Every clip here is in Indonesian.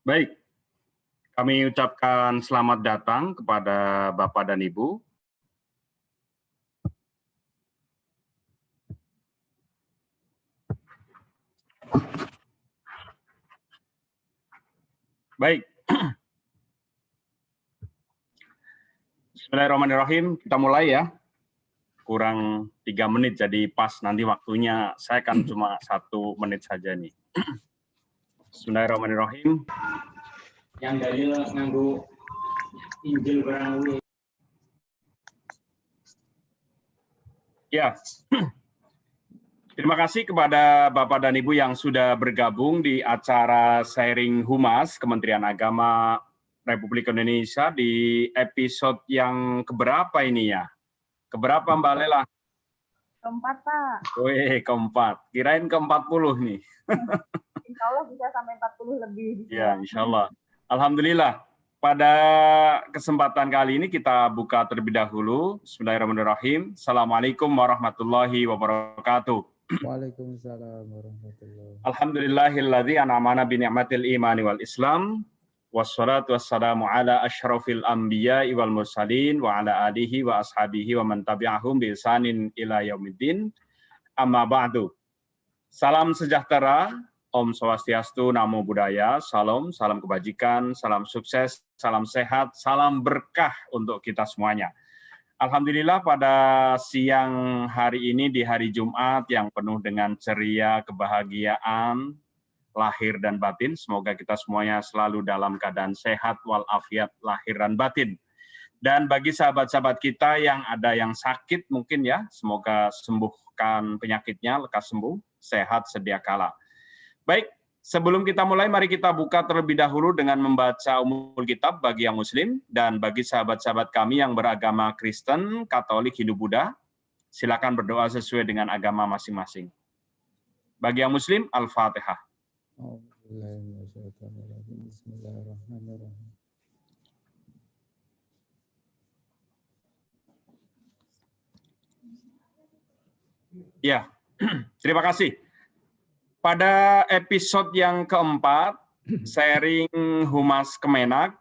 Baik, kami ucapkan selamat datang kepada Bapak dan Ibu. Baik, Bismillahirrahmanirrahim, kita mulai ya. Kurang 3 menit, jadi pas nanti waktunya saya akan cuma 1 menit saja nih. Bismillahirrahmanirrahim. Yang dalil nganggo Injil barang. Ya, terima kasih kepada Bapak dan Ibu yang sudah bergabung di acara sharing Humas Kementerian Agama Republik Indonesia di episode yang keberapa ini ya? Keberapa Mbak Lela? Keempat, Pak. Wih, keempat. Kirain ke-40 nih. Insya Allah bisa sampai 40 lebih. Ya, insya Allah. Alhamdulillah. Pada kesempatan kali ini kita buka terlebih dahulu. Bismillahirrahmanirrahim. Assalamualaikum warahmatullahi wabarakatuh. Waalaikumsalam warahmatullahi wabarakatuh. Alhamdulillahilladzi an'amana bi ni'matil imani wal Islam. Wassalatu wassalamu ala asyrafil anbiya'i wal mursalin wa ala alihi wa ashabihi wa man tabi'ahum bi ihsanin ila yaumiddin. Amma ba'du. Salam sejahtera, Om Swastiastu, Namo Buddhaya, salam kebajikan, salam sukses, salam sehat, salam berkah untuk kita semuanya. Alhamdulillah pada siang hari ini di hari Jumat yang penuh dengan ceria, kebahagiaan, lahir dan batin. Semoga kita semuanya selalu dalam keadaan sehat walafiat lahir dan batin. Dan bagi sahabat-sahabat kita yang ada yang sakit mungkin ya, semoga sembuhkan penyakitnya, lekas sembuh, sehat sedia kala. Baik, sebelum kita mulai, mari kita buka terlebih dahulu dengan membaca umul kitab bagi yang muslim, dan bagi sahabat-sahabat kami yang beragama Kristen, Katolik, Hindu, Buddha, silakan berdoa sesuai dengan agama masing-masing. Bagi yang muslim, Al-Fatihah. Bismillahirrahmanirrahim. Ya, terima kasih. Pada episode yang keempat, sharing Humas Kemenak,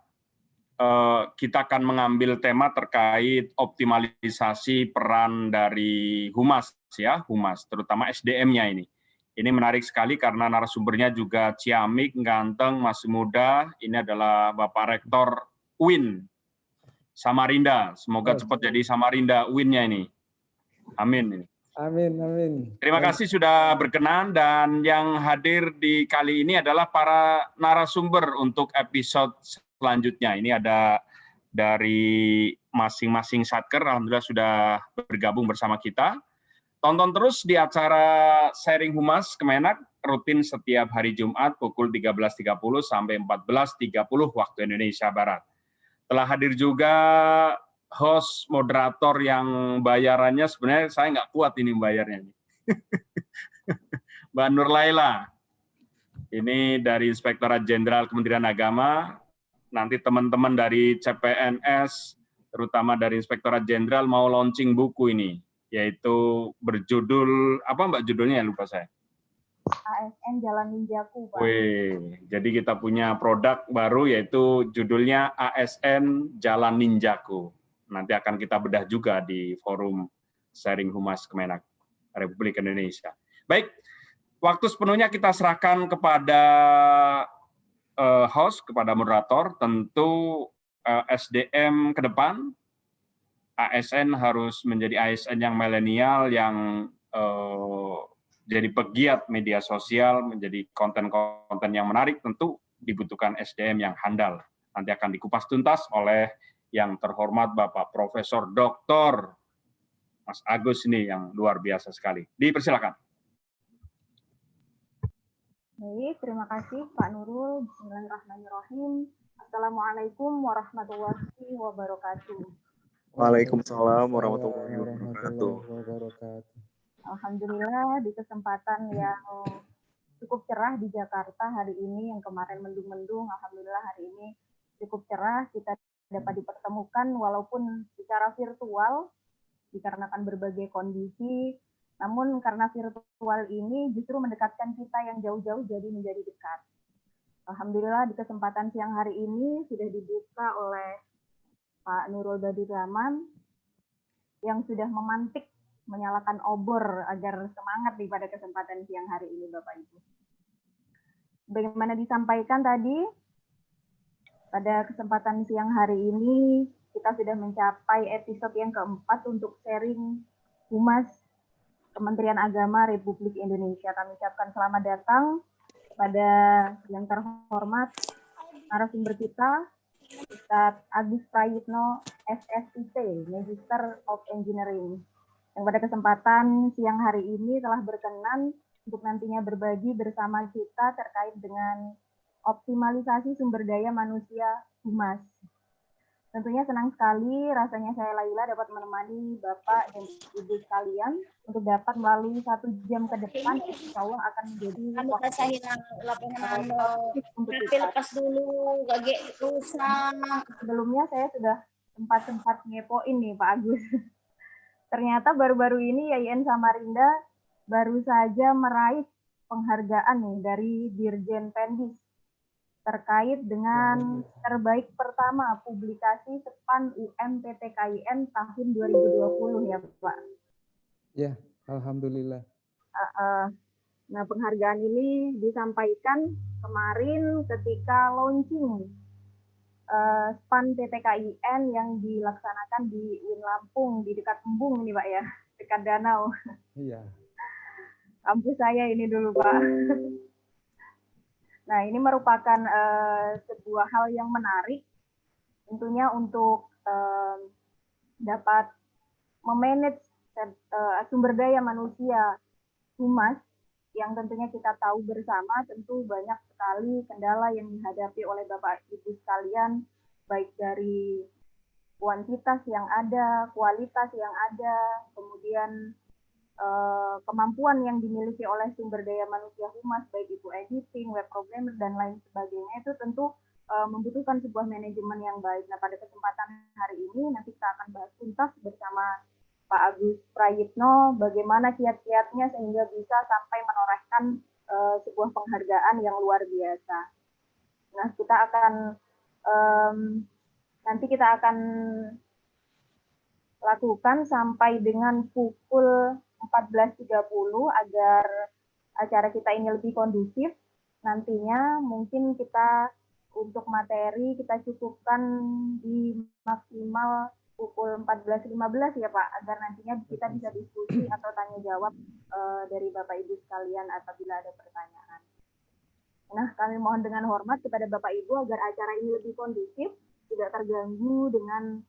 kita akan mengambil tema terkait optimalisasi peran dari Humas, ya, Humas, terutama SDM-nya ini. Ini menarik sekali karena narasumbernya juga ciamik, ganteng, masih muda. Ini adalah Bapak Rektor UIN Samarinda. Semoga cepat jadi Samarinda UIN-nya ini. Amin. Amin, amin. Terima kasih sudah berkenan, dan yang hadir di kali ini adalah para narasumber untuk episode selanjutnya. Ini ada dari masing-masing satker, alhamdulillah sudah bergabung bersama kita. Tonton terus di acara sharing Humas Kemenak rutin setiap hari Jumat pukul 13.30 sampai 14.30 waktu Indonesia Barat. Telah hadir juga host moderator yang bayarannya sebenarnya saya nggak kuat ini bayarnya. Mbak Nur Laila, ini dari Inspektorat Jenderal Kementerian Agama. Nanti teman-teman dari CPNS, terutama dari Inspektorat Jenderal mau launching buku ini, yaitu berjudul, apa Mbak judulnya ya, lupa saya? ASN Jalan Ninjaku, Pak. Wih, jadi kita punya produk baru yaitu judulnya ASN Jalan Ninjaku. Nanti akan kita bedah juga di forum sharing Humas Kemenak Republik Indonesia. Baik, waktu sepenuhnya kita serahkan kepada host, kepada moderator. Tentu SDM ke depan, ASN harus menjadi ASN yang milenial, yang jadi pegiat media sosial, menjadi konten-konten yang menarik. Tentu dibutuhkan SDM yang handal. Nanti akan dikupas tuntas oleh yang terhormat Bapak Profesor Dr. Mas Agus ini yang luar biasa sekali. Dipersilakan. Baik, terima kasih Pak Nurul. Bismillahirrahmanirrahim. Assalamualaikum warahmatullahi wabarakatuh. Waalaikumsalam warahmatullahi wabarakatuh. Alhamdulillah di kesempatan yang cukup cerah di Jakarta hari ini, yang kemarin mendung-mendung, alhamdulillah hari ini cukup cerah, kita dapat dipertemukan walaupun secara virtual dikarenakan berbagai kondisi, namun karena virtual ini justru mendekatkan kita yang jauh-jauh jadi menjadi dekat. Alhamdulillah di kesempatan siang hari ini sudah dibuka oleh Pak Nurul Badur Rahman yang sudah memantik menyalakan obor agar semangat pada kesempatan siang hari ini Bapak Ibu. Bagaimana disampaikan tadi, pada kesempatan siang hari ini kita sudah mencapai episode yang keempat untuk sharing Humas Kementerian Agama Republik Indonesia. Kami ucapkan selamat datang pada yang terhormat narasumber kita, Ustadz Agus Prayitno, SSIT, Magister of Engineering, yang pada kesempatan siang hari ini telah berkenan untuk nantinya berbagi bersama kita terkait dengan optimalisasi sumber daya manusia Humas. Tentunya senang sekali rasanya saya Laila dapat menemani Bapak dan Ibu sekalian untuk dapat melalui 1 jam ke depan, insya Allah akan menjadi waktu untuk kita. Lepas dulu, gak rusak. Sebelumnya saya sudah sempat ngepoin nih Pak Agus. Ternyata baru-baru ini YIN Samarinda baru saja meraih penghargaan nih dari Dirjen Pendis terkait dengan terbaik pertama publikasi SEPAN UMPTKIN tahun 2020 ya Pak. Ya, alhamdulillah. Nah, penghargaan ini disampaikan kemarin ketika launching SPAN PTKIN yang dilaksanakan di UIN Lampung, di dekat Embung nih Pak ya, dekat danau. Iya. Kampus saya ini dulu Pak. Nah, ini merupakan sebuah hal yang menarik tentunya untuk dapat memanage sumber daya manusia Humas yang tentunya kita tahu bersama tentu banyak sekali kendala yang dihadapi oleh Bapak Ibu sekalian, baik dari kuantitas yang ada, kualitas yang ada, kemudian kemampuan yang dimiliki oleh sumber daya manusia Humas, baik itu editing, web programmer, dan lain sebagainya, itu tentu membutuhkan sebuah manajemen yang baik. Nah, pada kesempatan hari ini nanti kita akan bahas tuntas bersama Pak Agus Prayitno bagaimana kiat-kiatnya sehingga bisa sampai menorehkan sebuah penghargaan yang luar biasa. Nah, kita akan nanti kita akan lakukan sampai dengan pukul 14.30 agar acara kita ini lebih kondusif. Nantinya mungkin kita untuk materi kita cukupkan di maksimal pukul 14.15 ya Pak, agar nantinya kita bisa diskusi atau tanya jawab dari Bapak Ibu sekalian apabila ada pertanyaan. Nah, kami mohon dengan hormat kepada Bapak Ibu agar acara ini lebih kondusif, tidak terganggu dengan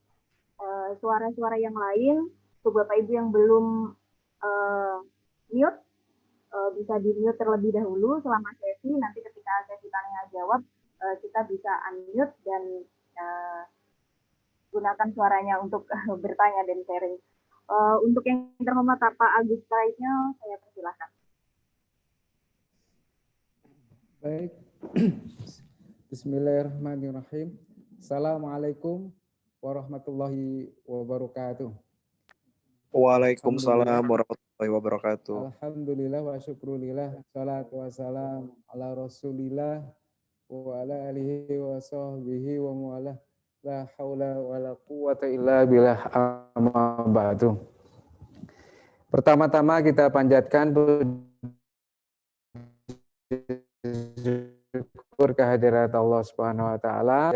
suara-suara yang lain. Untuk Bapak Ibu yang belum mute, bisa di-mute terlebih dahulu selama sesi. Nanti ketika sesi tanya jawab, kita bisa unmute dan gunakan suaranya untuk bertanya dan sharing. Untuk yang terhormat Pak Agus Prayitno, saya persilahkan. Baik. Bismillahirrahmanirrahim. Assalamualaikum warahmatullahi wabarakatuh. Waalaikumsalam warahmatullahi wabarakatuh. Alhamdulillah wa syukrulillah. Salatu wassalam ala rasulillah wa ala alihi wa sahbihi wa mu'alah. La haula wa la quwata illa billah amma ba'du. Pertama-tama kita panjatkan syukur kehadirat Allah Subhanahu wa taala.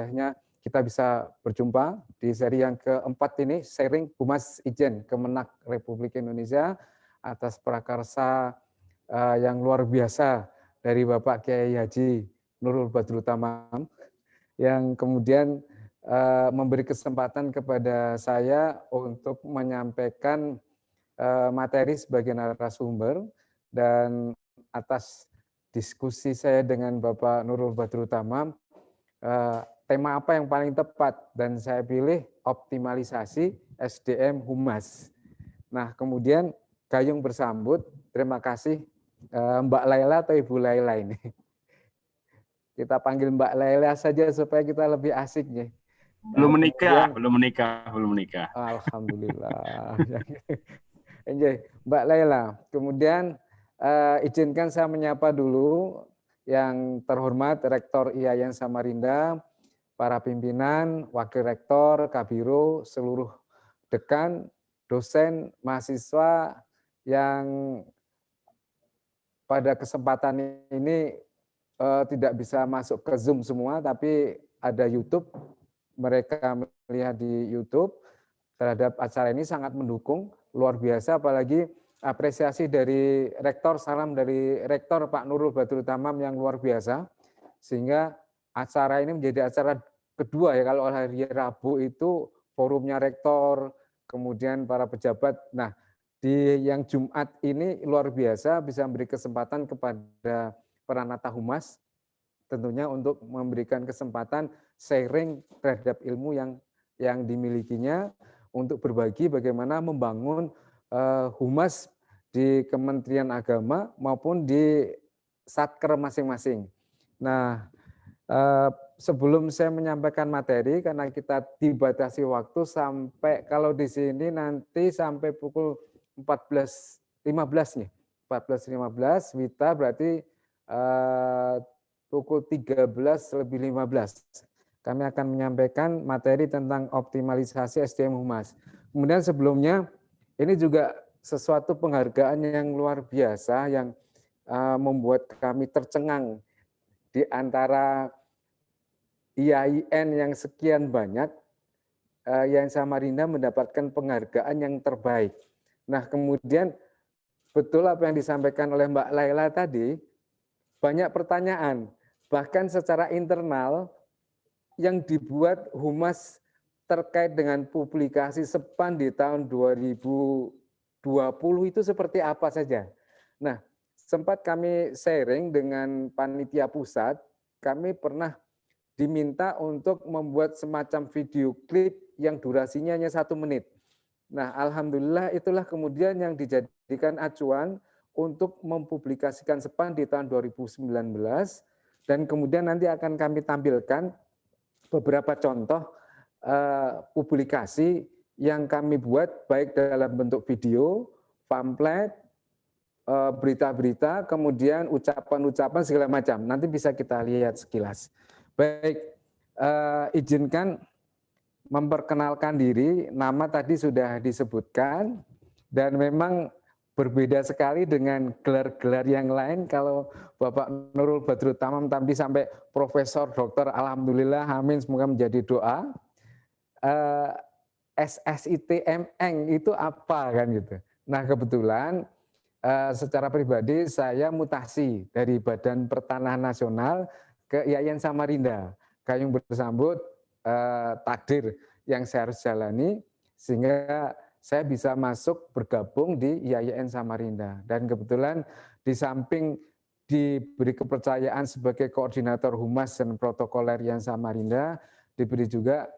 Kita bisa berjumpa di seri yang keempat ini, sharing Humas Ijen Kemenak Republik Indonesia atas prakarsa yang luar biasa dari Bapak Kiai Haji Nurul Badrul Tamam yang kemudian memberi kesempatan kepada saya untuk menyampaikan materi sebagai narasumber, dan atas diskusi saya dengan Bapak Nurul Badrul Tamam, tema apa yang paling tepat, dan saya pilih optimalisasi SDM Humas. Nah, kemudian gayung bersambut, terima kasih Mbak Laila atau Ibu Laila ini. Kita panggil Mbak Laila saja supaya kita lebih asik nih. Belum menikah. Alhamdulillah. Mbak Laila, kemudian izinkan saya menyapa dulu yang terhormat Rektor IAIN Samarinda, para pimpinan, wakil rektor, kabiro, seluruh dekan, dosen, mahasiswa yang pada kesempatan ini tidak bisa masuk ke Zoom semua, tapi ada YouTube, mereka melihat di YouTube terhadap acara ini sangat mendukung, luar biasa, apalagi apresiasi dari Rektor, salam dari Rektor Pak Nurul Badrul Tamam yang luar biasa, sehingga acara ini menjadi acara kedua ya, kalau hari Rabu itu forumnya Rektor, kemudian para pejabat. Nah, di yang Jumat ini luar biasa bisa memberi kesempatan kepada Pranata Humas tentunya untuk memberikan kesempatan sharing terhadap ilmu yang dimilikinya untuk berbagi bagaimana membangun humas di Kementerian Agama maupun di Satker masing-masing. Nah, sebelum saya menyampaikan materi, karena kita dibatasi waktu sampai kalau di sini nanti sampai pukul 14.15 nih, 14.15 Wita berarti pukul 13.15 kami akan menyampaikan materi tentang optimalisasi SDM Humas. Kemudian sebelumnya ini juga sesuatu penghargaan yang luar biasa yang membuat kami tercengang di antara IAIN yang sekian banyak, IAIN Samarinda mendapatkan penghargaan yang terbaik. Nah, kemudian betul apa yang disampaikan oleh Mbak Laila tadi, banyak pertanyaan, bahkan secara internal yang dibuat humas terkait dengan publikasi SEPAN di tahun 2020 itu seperti apa saja. Nah, sempat kami sharing dengan panitia pusat, kami pernah diminta untuk membuat semacam video klip yang durasinya hanya 1 menit. Nah, alhamdulillah itulah kemudian yang dijadikan acuan untuk mempublikasikan SEPAN di tahun 2019 dan kemudian nanti akan kami tampilkan beberapa contoh publikasi yang kami buat baik dalam bentuk video, pamflet, berita-berita, kemudian ucapan-ucapan segala macam. Nanti bisa kita lihat sekilas. Baik, izinkan memperkenalkan diri, nama tadi sudah disebutkan, dan memang berbeda sekali dengan gelar-gelar yang lain. Kalau Bapak Nurul Badrul Tamam tadi sampai Profesor, Doktor, Alhamdulillah, amin, semoga menjadi doa. SSITMN itu apa kan gitu. Nah kebetulan secara pribadi saya mutasi dari Badan Pertanahan Nasional ke IAIN Samarinda. Gayung bersambut takdir yang saya harus jalani sehingga saya bisa masuk bergabung di IAIN Samarinda. Dan kebetulan di samping diberi kepercayaan sebagai koordinator humas dan protokoler IAIN Samarinda, diberi juga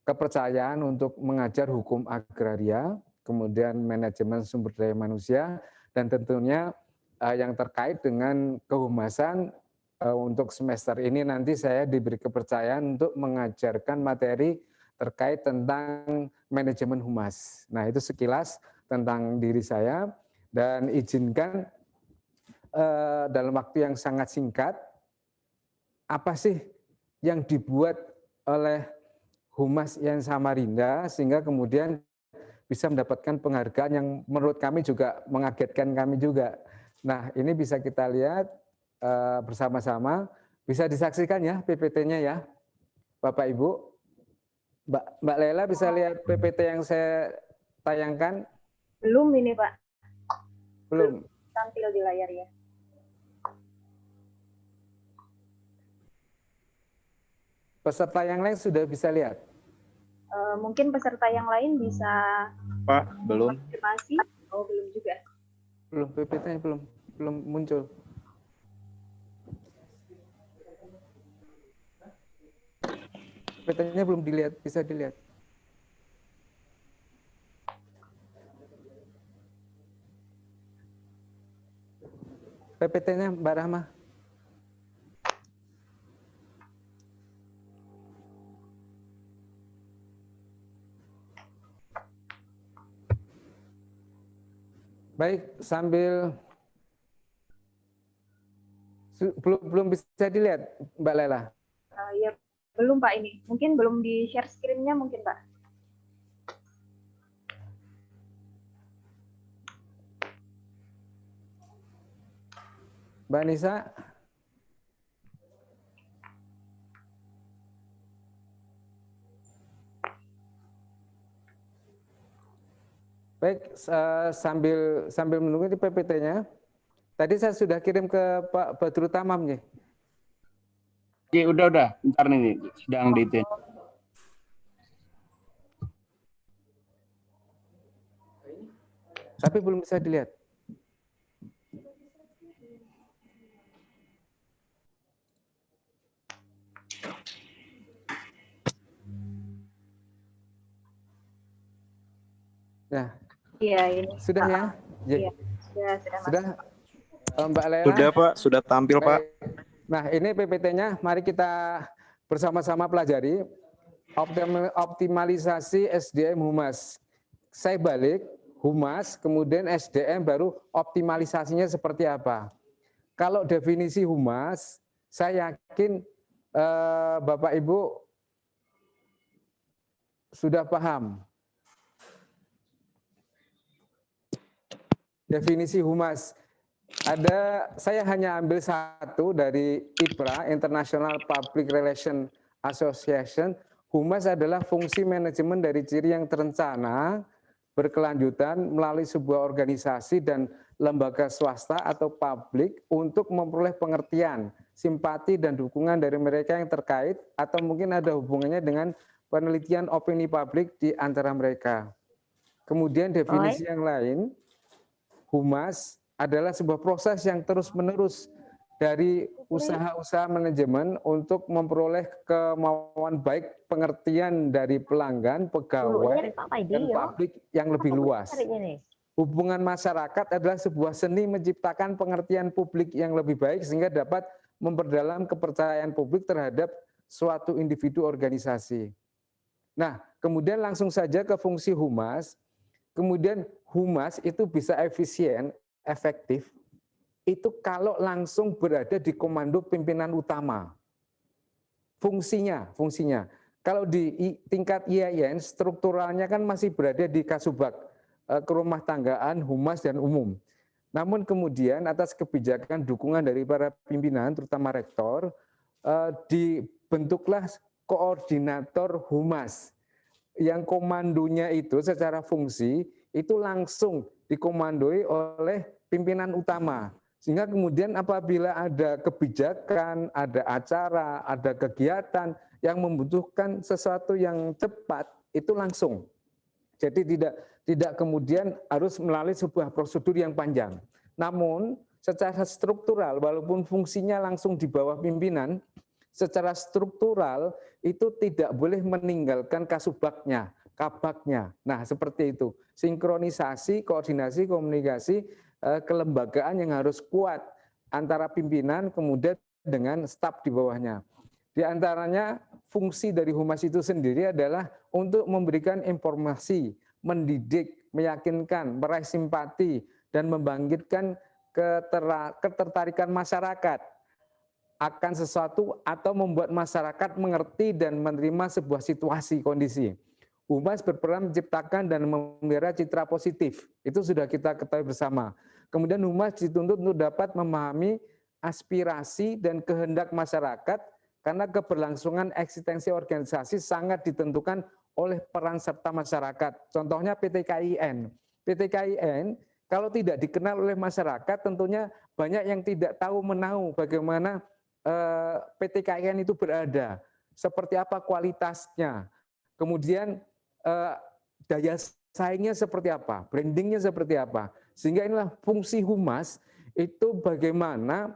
kepercayaan untuk mengajar hukum agraria, kemudian manajemen sumber daya manusia, dan tentunya yang terkait dengan kehumasan untuk semester ini nanti saya diberi kepercayaan untuk mengajarkan materi terkait tentang manajemen humas. Nah itu sekilas tentang diri saya dan izinkan dalam waktu yang sangat singkat, apa sih yang dibuat oleh Humas IAIN Samarinda sehingga kemudian bisa mendapatkan penghargaan yang menurut kami juga mengagetkan kami juga. Nah ini bisa kita lihat bersama-sama, bisa disaksikan ya PPT-nya ya Bapak Ibu. Mbak Lela bisa lihat PPT yang saya tayangkan? Belum ini Pak. Belum. Tampil di layar ya. Peserta yang lain sudah bisa lihat? Mungkin peserta yang lain bisa Pak, belum. konfirmasi. Oh belum juga. Belum, PPT-nya belum muncul. PPT-nya belum dilihat, bisa dilihat. PPT-nya Mbak Rahma. Baik, sambil Belum bisa dilihat, Mbak Lela? Ya, belum Pak ini. Mungkin belum di share screen-nya mungkin Pak. Mbak Nisa? Baik, sambil menunggu di PPT-nya. Tadi saya sudah kirim ke Pak Badrul Tamam nih. Oke, udah. Bentar nih, sedang di itu. Tapi belum bisa dilihat. Nah, iya ini. Sudah ya? Iya, sudah. Mbak Lela? Sudah Pak, sudah tampil Pak. Nah, ini PPT-nya. Mari kita bersama-sama pelajari optimalisasi SDM Humas. Saya balik, Humas, kemudian SDM, baru optimalisasinya seperti apa. Kalau definisi Humas, saya yakin Bapak Ibu sudah paham. Definisi Humas. Saya hanya ambil satu dari IPRA, International Public Relation Association. Humas adalah fungsi manajemen dari ciri yang terencana, berkelanjutan melalui sebuah organisasi dan lembaga swasta atau publik untuk memperoleh pengertian, simpati, dan dukungan dari mereka yang terkait atau mungkin ada hubungannya dengan penelitian opini publik di antara mereka. Kemudian definisi yang lain, Humas adalah sebuah proses yang terus-menerus dari usaha-usaha manajemen untuk memperoleh kemauan baik pengertian dari pelanggan, pegawai, dan publik yang lebih luas. Hubungan masyarakat adalah sebuah seni menciptakan pengertian publik yang lebih baik sehingga dapat memperdalam kepercayaan publik terhadap suatu individu organisasi. Nah, kemudian langsung saja ke fungsi Humas. Kemudian Humas itu bisa efisien, efektif, itu kalau langsung berada di komando pimpinan utama. Fungsinya. Kalau di tingkat IAIN, strukturalnya kan masih berada di Kasubag, kerumah tanggaan, Humas, dan umum. Namun kemudian atas kebijakan dukungan dari para pimpinan, terutama rektor, dibentuklah koordinator Humas. Yang komandonya itu secara fungsi itu langsung dikomandoi oleh pimpinan utama. Sehingga kemudian apabila ada kebijakan, ada acara, ada kegiatan yang membutuhkan sesuatu yang cepat, itu langsung. Jadi tidak kemudian harus melalui sebuah prosedur yang panjang. Namun secara struktural, walaupun fungsinya langsung di bawah pimpinan, secara struktural itu tidak boleh meninggalkan kasubagnya, kabagnya. Nah, seperti itu. Sinkronisasi, koordinasi, komunikasi, kelembagaan yang harus kuat antara pimpinan kemudian dengan staf di bawahnya. Di antaranya fungsi dari Humas itu sendiri adalah untuk memberikan informasi, mendidik, meyakinkan, meraih simpati, dan membangkitkan ketertarikan masyarakat akan sesuatu atau membuat masyarakat mengerti dan menerima sebuah situasi, kondisi. Humas berperan menciptakan dan memelihara citra positif. Itu sudah kita ketahui bersama. Kemudian Humas dituntut untuk dapat memahami aspirasi dan kehendak masyarakat karena keberlangsungan eksistensi organisasi sangat ditentukan oleh peran serta masyarakat. Contohnya PTKIN. PTKIN kalau tidak dikenal oleh masyarakat tentunya banyak yang tidak tahu menahu bagaimana PTKIN itu berada, seperti apa kualitasnya, kemudian daya saingnya seperti apa, brandingnya seperti apa. Sehingga inilah fungsi Humas itu bagaimana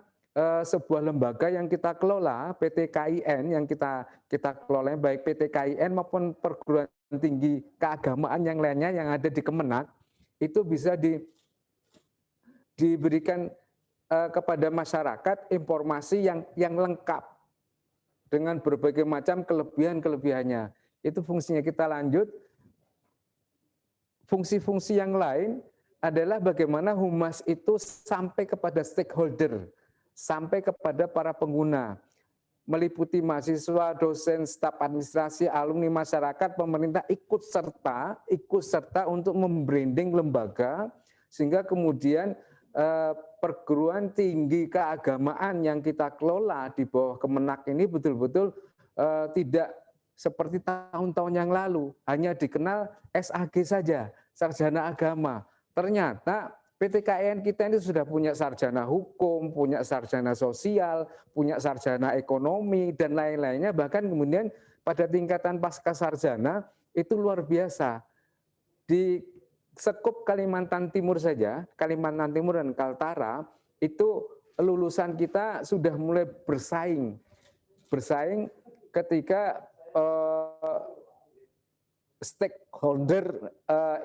sebuah lembaga yang kita kelola, PTKIN yang kita kelola, baik PTKIN maupun perguruan tinggi keagamaan yang lainnya yang ada di Kemenak, itu bisa diberikan kepada masyarakat informasi yang lengkap dengan berbagai macam kelebihan-kelebihannya. Itu fungsinya. Kita lanjut. Fungsi-fungsi yang lain adalah bagaimana Humas itu sampai kepada stakeholder sampai kepada para pengguna, meliputi mahasiswa, dosen, staf administrasi, alumni, masyarakat, pemerintah ikut serta untuk membranding lembaga, sehingga kemudian perguruan tinggi keagamaan yang kita kelola di bawah Kemenak ini betul-betul tidak seperti tahun-tahun yang lalu, hanya dikenal SAG saja, sarjana agama. Ternyata PTKIN kita ini sudah punya sarjana hukum, punya sarjana sosial, punya sarjana ekonomi, dan lain-lainnya. Bahkan kemudian pada tingkatan pasca sarjana itu luar biasa. Di sekup Kalimantan Timur saja, Kalimantan Timur dan Kaltara, itu lulusan kita sudah mulai bersaing ketika stakeholder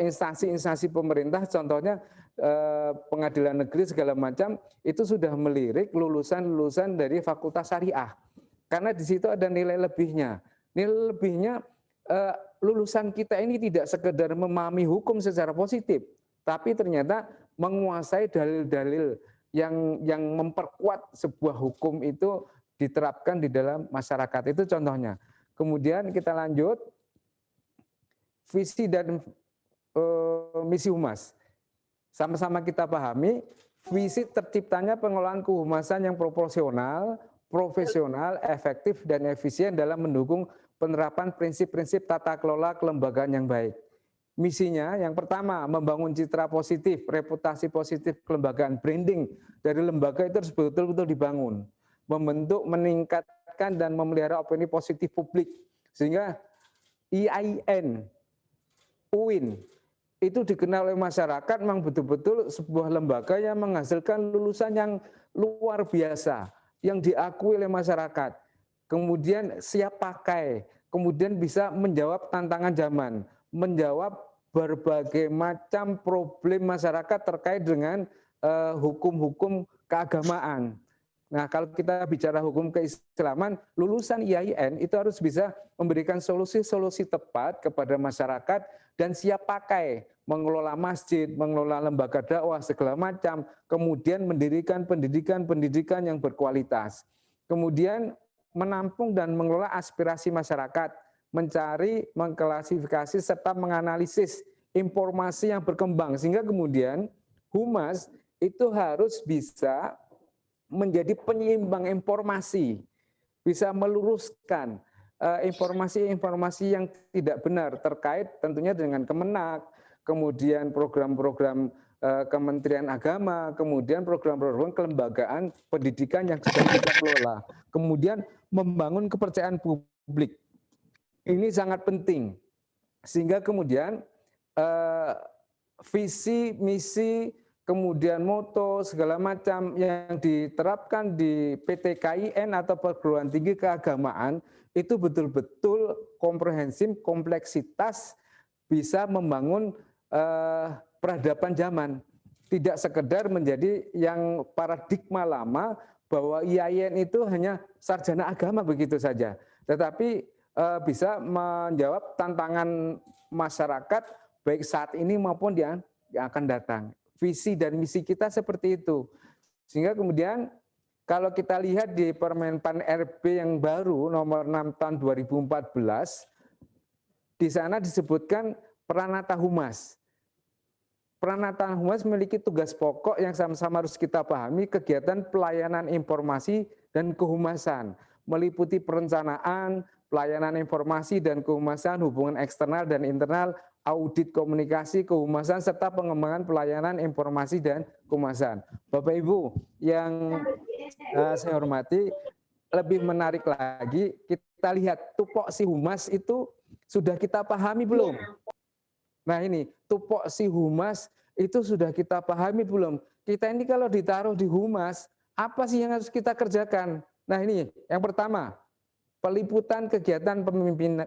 instansi-instansi pemerintah, contohnya pengadilan negeri segala macam, itu sudah melirik lulusan-lulusan dari Fakultas Syariah. Karena di situ ada nilai lebihnya. Nilai lebihnya lulusan kita ini tidak sekedar memahami hukum secara positif, tapi ternyata menguasai dalil-dalil yang memperkuat sebuah hukum itu diterapkan di dalam masyarakat. Itu contohnya. Kemudian kita lanjut, visi dan misi Humas. Sama-sama kita pahami, visi terciptanya pengelolaan kehumasan yang proporsional, profesional, efektif, dan efisien dalam mendukung penerapan prinsip-prinsip tata kelola kelembagaan yang baik. Misinya yang pertama, membangun citra positif, reputasi positif kelembagaan, branding dari lembaga itu harus betul-betul dibangun. Membentuk, meningkatkan, dan memelihara opini positif publik. Sehingga IAIN, UIN, itu dikenal oleh masyarakat memang betul-betul sebuah lembaga yang menghasilkan lulusan yang luar biasa, yang diakui oleh masyarakat, kemudian siap pakai, kemudian bisa menjawab tantangan zaman, menjawab berbagai macam problem masyarakat terkait dengan hukum-hukum keagamaan. Nah, kalau kita bicara hukum keislaman, lulusan IAIN itu harus bisa memberikan solusi-solusi tepat kepada masyarakat dan siap pakai, mengelola masjid, mengelola lembaga dakwah segala macam, kemudian mendirikan pendidikan yang berkualitas. Kemudian menampung dan mengelola aspirasi masyarakat, mencari, mengklasifikasi serta menganalisis informasi yang berkembang, sehingga kemudian humas itu harus bisa menjadi penyeimbang informasi, bisa meluruskan informasi-informasi yang tidak benar terkait tentunya dengan Kemenak, kemudian program-program Kementerian Agama, kemudian program-program kelembagaan pendidikan yang sedang kita kelola. Kemudian membangun kepercayaan publik. Ini sangat penting. Sehingga kemudian visi, misi, kemudian moto segala macam yang diterapkan di PTKIN atau perguruan tinggi keagamaan itu betul-betul komprehensif, kompleksitas, bisa membangun peradaban zaman. Tidak sekedar menjadi yang paradigma lama bahwa IAIN itu hanya sarjana agama begitu saja, tetapi bisa menjawab tantangan masyarakat baik saat ini maupun yang akan datang. Visi dan misi kita seperti itu. Sehingga kemudian kalau kita lihat di Permenpan RB yang baru nomor 6 tahun 2014, di sana disebutkan Pranata Humas. Pranata Humas memiliki tugas pokok yang sama-sama harus kita pahami, kegiatan pelayanan informasi dan kehumasan, meliputi perencanaan, pelayanan informasi dan kehumasan, hubungan eksternal dan internal, audit komunikasi, kehumasan, serta pengembangan pelayanan informasi dan kehumasan. Bapak Ibu yang saya hormati, lebih menarik lagi, kita lihat tupoksi humas itu sudah kita pahami belum? Nah ini, tupoksi humas itu sudah kita pahami belum? Kita ini kalau ditaruh di humas, apa sih yang harus kita kerjakan? Nah ini, yang pertama, peliputan kegiatan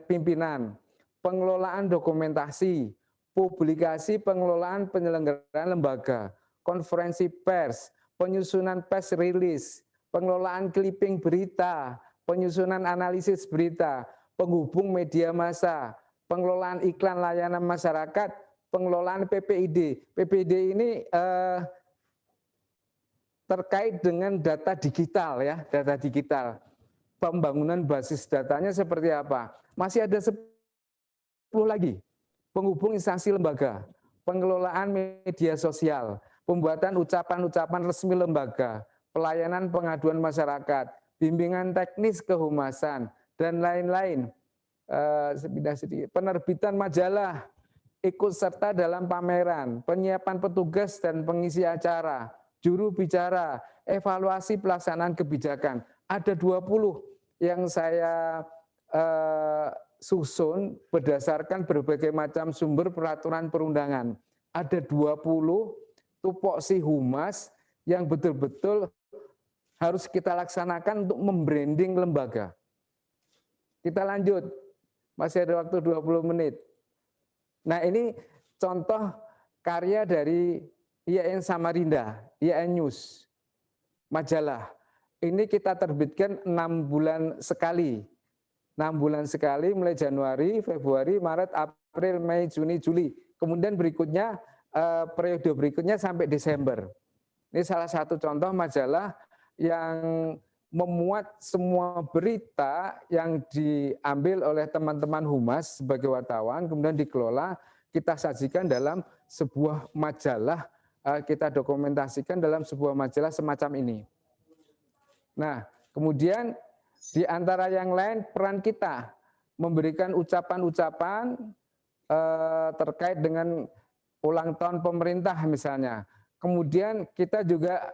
pimpinan, pengelolaan dokumentasi, publikasi pengelolaan penyelenggaraan lembaga, konferensi pers, penyusunan press release, pengelolaan clipping berita, penyusunan analisis berita, penghubung media massa, pengelolaan iklan layanan masyarakat, pengelolaan PPID. PPID ini terkait dengan data digital ya, data digital. Pembangunan basis datanya seperti apa? Masih ada 10 lagi. Penghubung instansi lembaga, pengelolaan media sosial, pembuatan ucapan-ucapan resmi lembaga, pelayanan pengaduan masyarakat, bimbingan teknis kehumasan, dan lain-lain. Penerbitan majalah, ikut serta dalam pameran, penyiapan petugas dan pengisi acara, juru bicara, evaluasi pelaksanaan kebijakan. Ada 20 yang saya susun berdasarkan berbagai macam sumber peraturan perundangan. Ada 20 tupoksi humas yang betul-betul harus kita laksanakan untuk membranding lembaga. Kita lanjut, masih ada waktu 20 menit. Nah ini contoh karya dari IAIN Samarinda, IAIN News, majalah. Ini kita terbitkan 6 bulan sekali. 6 bulan sekali mulai Januari, Februari, Maret, April, Mei, Juni, Juli. Kemudian berikutnya, periode berikutnya sampai Desember. Ini salah satu contoh majalah yang memuat semua berita yang diambil oleh teman-teman humas sebagai wartawan, kemudian dikelola, kita sajikan dalam sebuah majalah, kita dokumentasikan dalam sebuah majalah semacam ini. Nah, kemudian di antara yang lain peran kita memberikan ucapan-ucapan terkait dengan ulang tahun pemerintah misalnya. Kemudian kita juga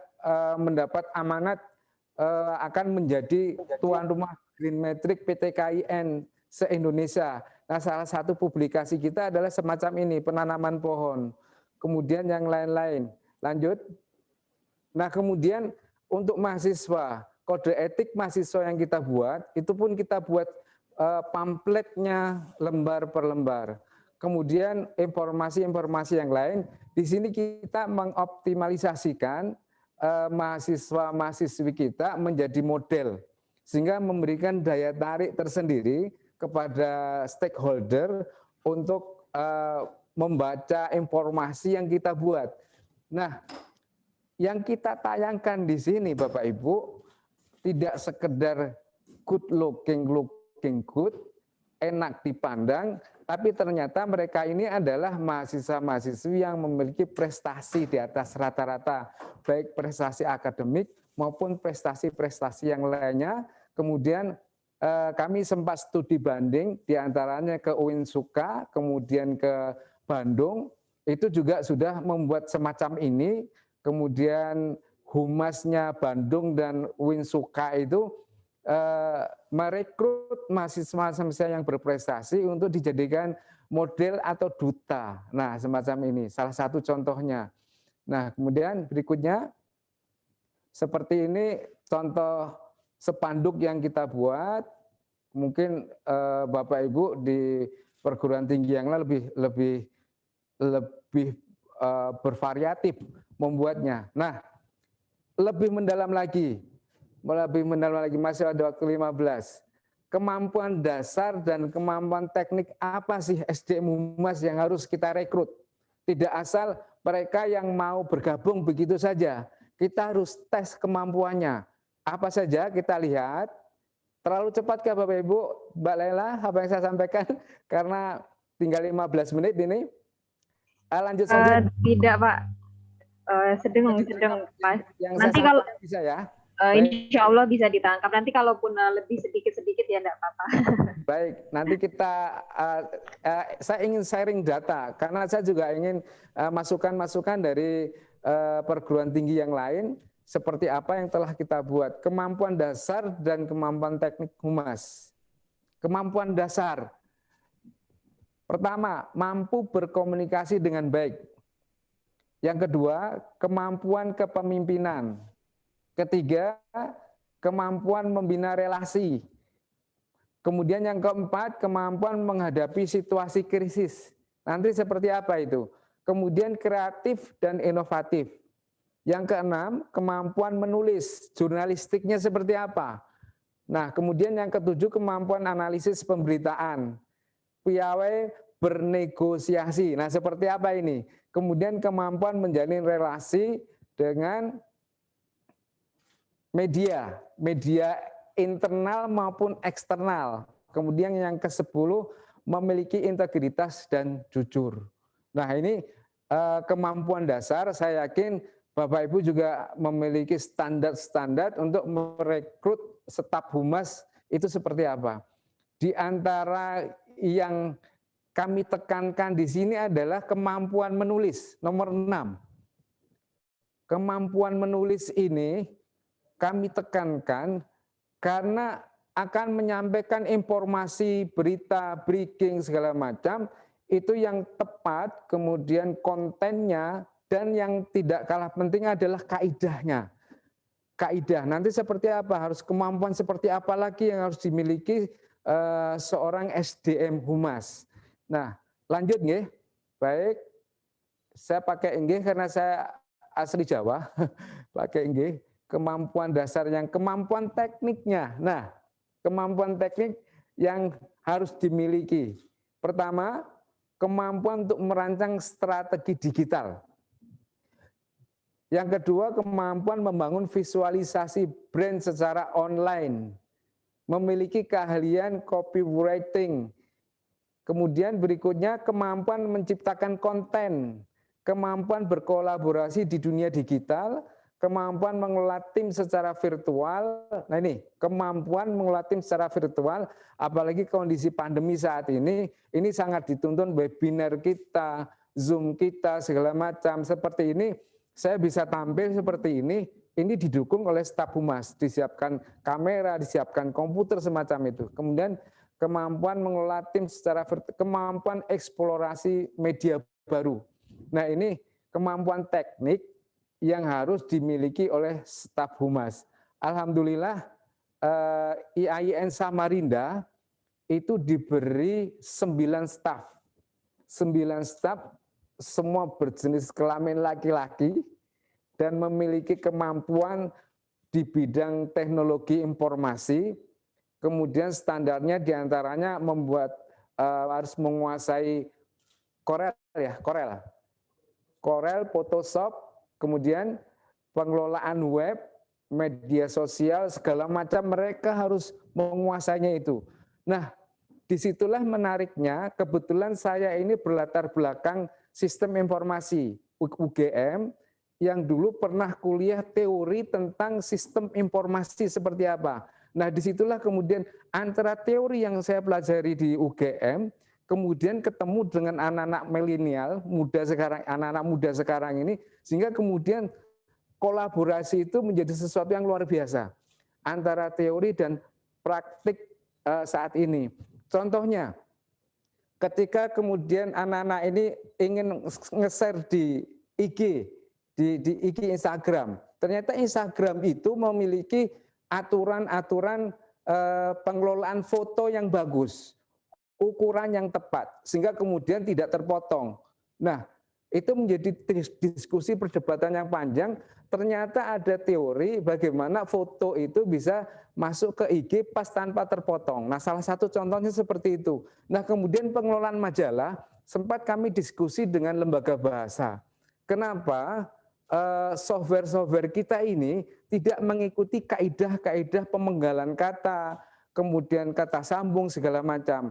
mendapat amanat akan menjadi tuan rumah Green Metric PTKIN se-Indonesia. Nah, salah satu publikasi kita adalah semacam ini, penanaman pohon. Kemudian yang lain-lain. Lanjut. Nah, kemudian untuk mahasiswa, kode etik mahasiswa yang kita buat, itu pun kita buat pamfletnya lembar per lembar. Kemudian informasi-informasi yang lain, di sini kita mengoptimalisasikan mahasiswa-mahasiswi kita menjadi model, sehingga memberikan daya tarik tersendiri kepada stakeholder untuk membaca informasi yang kita buat. Nah, yang kita tayangkan di sini Bapak Ibu, tidak sekedar good looking good, enak dipandang, tapi ternyata mereka ini adalah mahasiswa-mahasiswi yang memiliki prestasi di atas rata-rata, baik prestasi akademik maupun prestasi-prestasi yang lainnya. Kemudian kami sempat studi banding, diantaranya ke Uinsuka, kemudian ke Bandung, itu juga sudah membuat semacam ini. Kemudian humasnya Bandung dan Uinsuka itu merekrut mahasiswa-mahasiswa yang berprestasi untuk dijadikan model atau duta. Nah, semacam ini, salah satu contohnya. Nah, kemudian berikutnya, seperti ini contoh spanduk yang kita buat. Mungkin Bapak Ibu di perguruan tinggi yang lain lebih bervariatif membuatnya. Nah, lebih mendalam lagi, masih ada waktu 15. Kemampuan dasar dan kemampuan teknik apa sih SDM Humas yang harus kita rekrut? Tidak asal mereka yang mau bergabung begitu saja. Kita harus tes kemampuannya. Apa saja kita lihat. Terlalu cepatkah Bapak Ibu? Mbak Lela, apa yang saya sampaikan? Karena tinggal 15 menit ini. Lanjut saja. Tidak Pak, sedang Mas. Nanti kalau bisa ya. Insya Allah bisa ditangkap. Nanti kalaupun lebih sedikit-sedikit ya enggak apa-apa. Baik, nanti kita, saya ingin sharing data, karena saya juga ingin masukan-masukan dari perguruan tinggi yang lain, seperti apa yang telah kita buat. Kemampuan dasar dan kemampuan teknik humas. Kemampuan dasar. Pertama, mampu berkomunikasi dengan baik. Yang kedua, kemampuan kepemimpinan. Ketiga, kemampuan membina relasi. Kemudian yang keempat, kemampuan menghadapi situasi krisis. Nanti seperti apa itu? Kemudian kreatif dan inovatif. Yang keenam, kemampuan menulis. Jurnalistiknya seperti apa? Nah, kemudian yang ketujuh, kemampuan analisis pemberitaan. Piawai bernegosiasi. Nah, seperti apa ini? Kemudian kemampuan menjalin relasi dengan media internal maupun eksternal. Kemudian yang ke-10, memiliki integritas dan jujur. Nah ini kemampuan dasar, saya yakin Bapak Ibu juga memiliki standar-standar untuk merekrut staf humas itu seperti apa. Di antara yang kami tekankan di sini adalah kemampuan menulis, nomor 6. Kemampuan menulis ini kami tekankan karena akan menyampaikan informasi, berita, breaking, segala macam, itu yang tepat, kemudian kontennya, dan yang tidak kalah penting adalah kaidahnya. Kaidah, nanti seperti apa, harus kemampuan seperti apa lagi yang harus dimiliki seorang SDM Humas. Nah, lanjut nggih. Baik, saya pakai nggih karena saya asli Jawa, pakai nggih. Kemampuan dasar yang kemampuan tekniknya. Nah, kemampuan teknik yang harus dimiliki. Pertama, kemampuan untuk merancang strategi digital. Yang kedua, kemampuan membangun visualisasi brand secara online. Memiliki keahlian copywriting. Kemudian berikutnya, kemampuan menciptakan konten. Kemampuan berkolaborasi di dunia digital. Kemampuan mengelola tim secara virtual. Nah ini, kemampuan mengelola tim secara virtual, apalagi kondisi pandemi saat ini sangat dituntun webinar kita, Zoom kita, segala macam. Seperti ini, saya bisa tampil seperti ini didukung oleh staf humas, disiapkan kamera, disiapkan komputer, semacam itu. Kemudian kemampuan mengelola tim secara virtual, kemampuan eksplorasi media baru. Nah ini kemampuan teknik yang harus dimiliki oleh staf humas. Alhamdulillah IAIN Samarinda itu diberi 9 staf. 9 staf semua berjenis kelamin laki-laki dan memiliki kemampuan di bidang teknologi informasi. Kemudian standarnya diantaranya membuat harus menguasai Corel, Photoshop, kemudian pengelolaan web, media sosial, segala macam mereka harus menguasainya itu. Nah, disitulah menariknya, kebetulan saya ini berlatar belakang sistem informasi, UGM, yang dulu pernah kuliah teori tentang sistem informasi seperti apa. Nah, disitulah kemudian antara teori yang saya pelajari di UGM, kemudian ketemu dengan anak-anak milenial, anak-anak muda sekarang ini, sehingga kemudian kolaborasi itu menjadi sesuatu yang luar biasa antara teori dan praktik saat ini. Contohnya, ketika kemudian anak-anak ini ingin nge-share di IG, di IG Instagram, ternyata Instagram itu memiliki aturan-aturan pengelolaan foto yang bagus, ukuran yang tepat, sehingga kemudian tidak terpotong. Nah, itu menjadi diskusi perdebatan yang panjang. Ternyata ada teori bagaimana foto itu bisa masuk ke IG pas tanpa terpotong. Nah, salah satu contohnya seperti itu. Nah, kemudian pengelolaan majalah, sempat kami diskusi dengan lembaga bahasa. Kenapa software-software kita ini tidak mengikuti kaidah-kaidah pemenggalan kata, kemudian kata sambung, segala macam.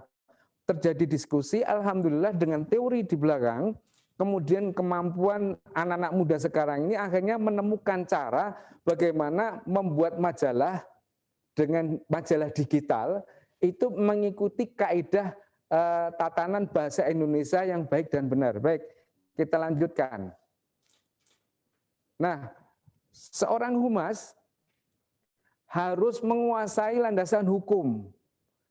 Terjadi diskusi, alhamdulillah dengan teori di belakang, kemudian kemampuan anak-anak muda sekarang ini akhirnya menemukan cara bagaimana membuat majalah dengan majalah digital itu mengikuti kaidah tatanan bahasa Indonesia yang baik dan benar. Baik, kita lanjutkan. Nah, seorang humas harus menguasai landasan hukum,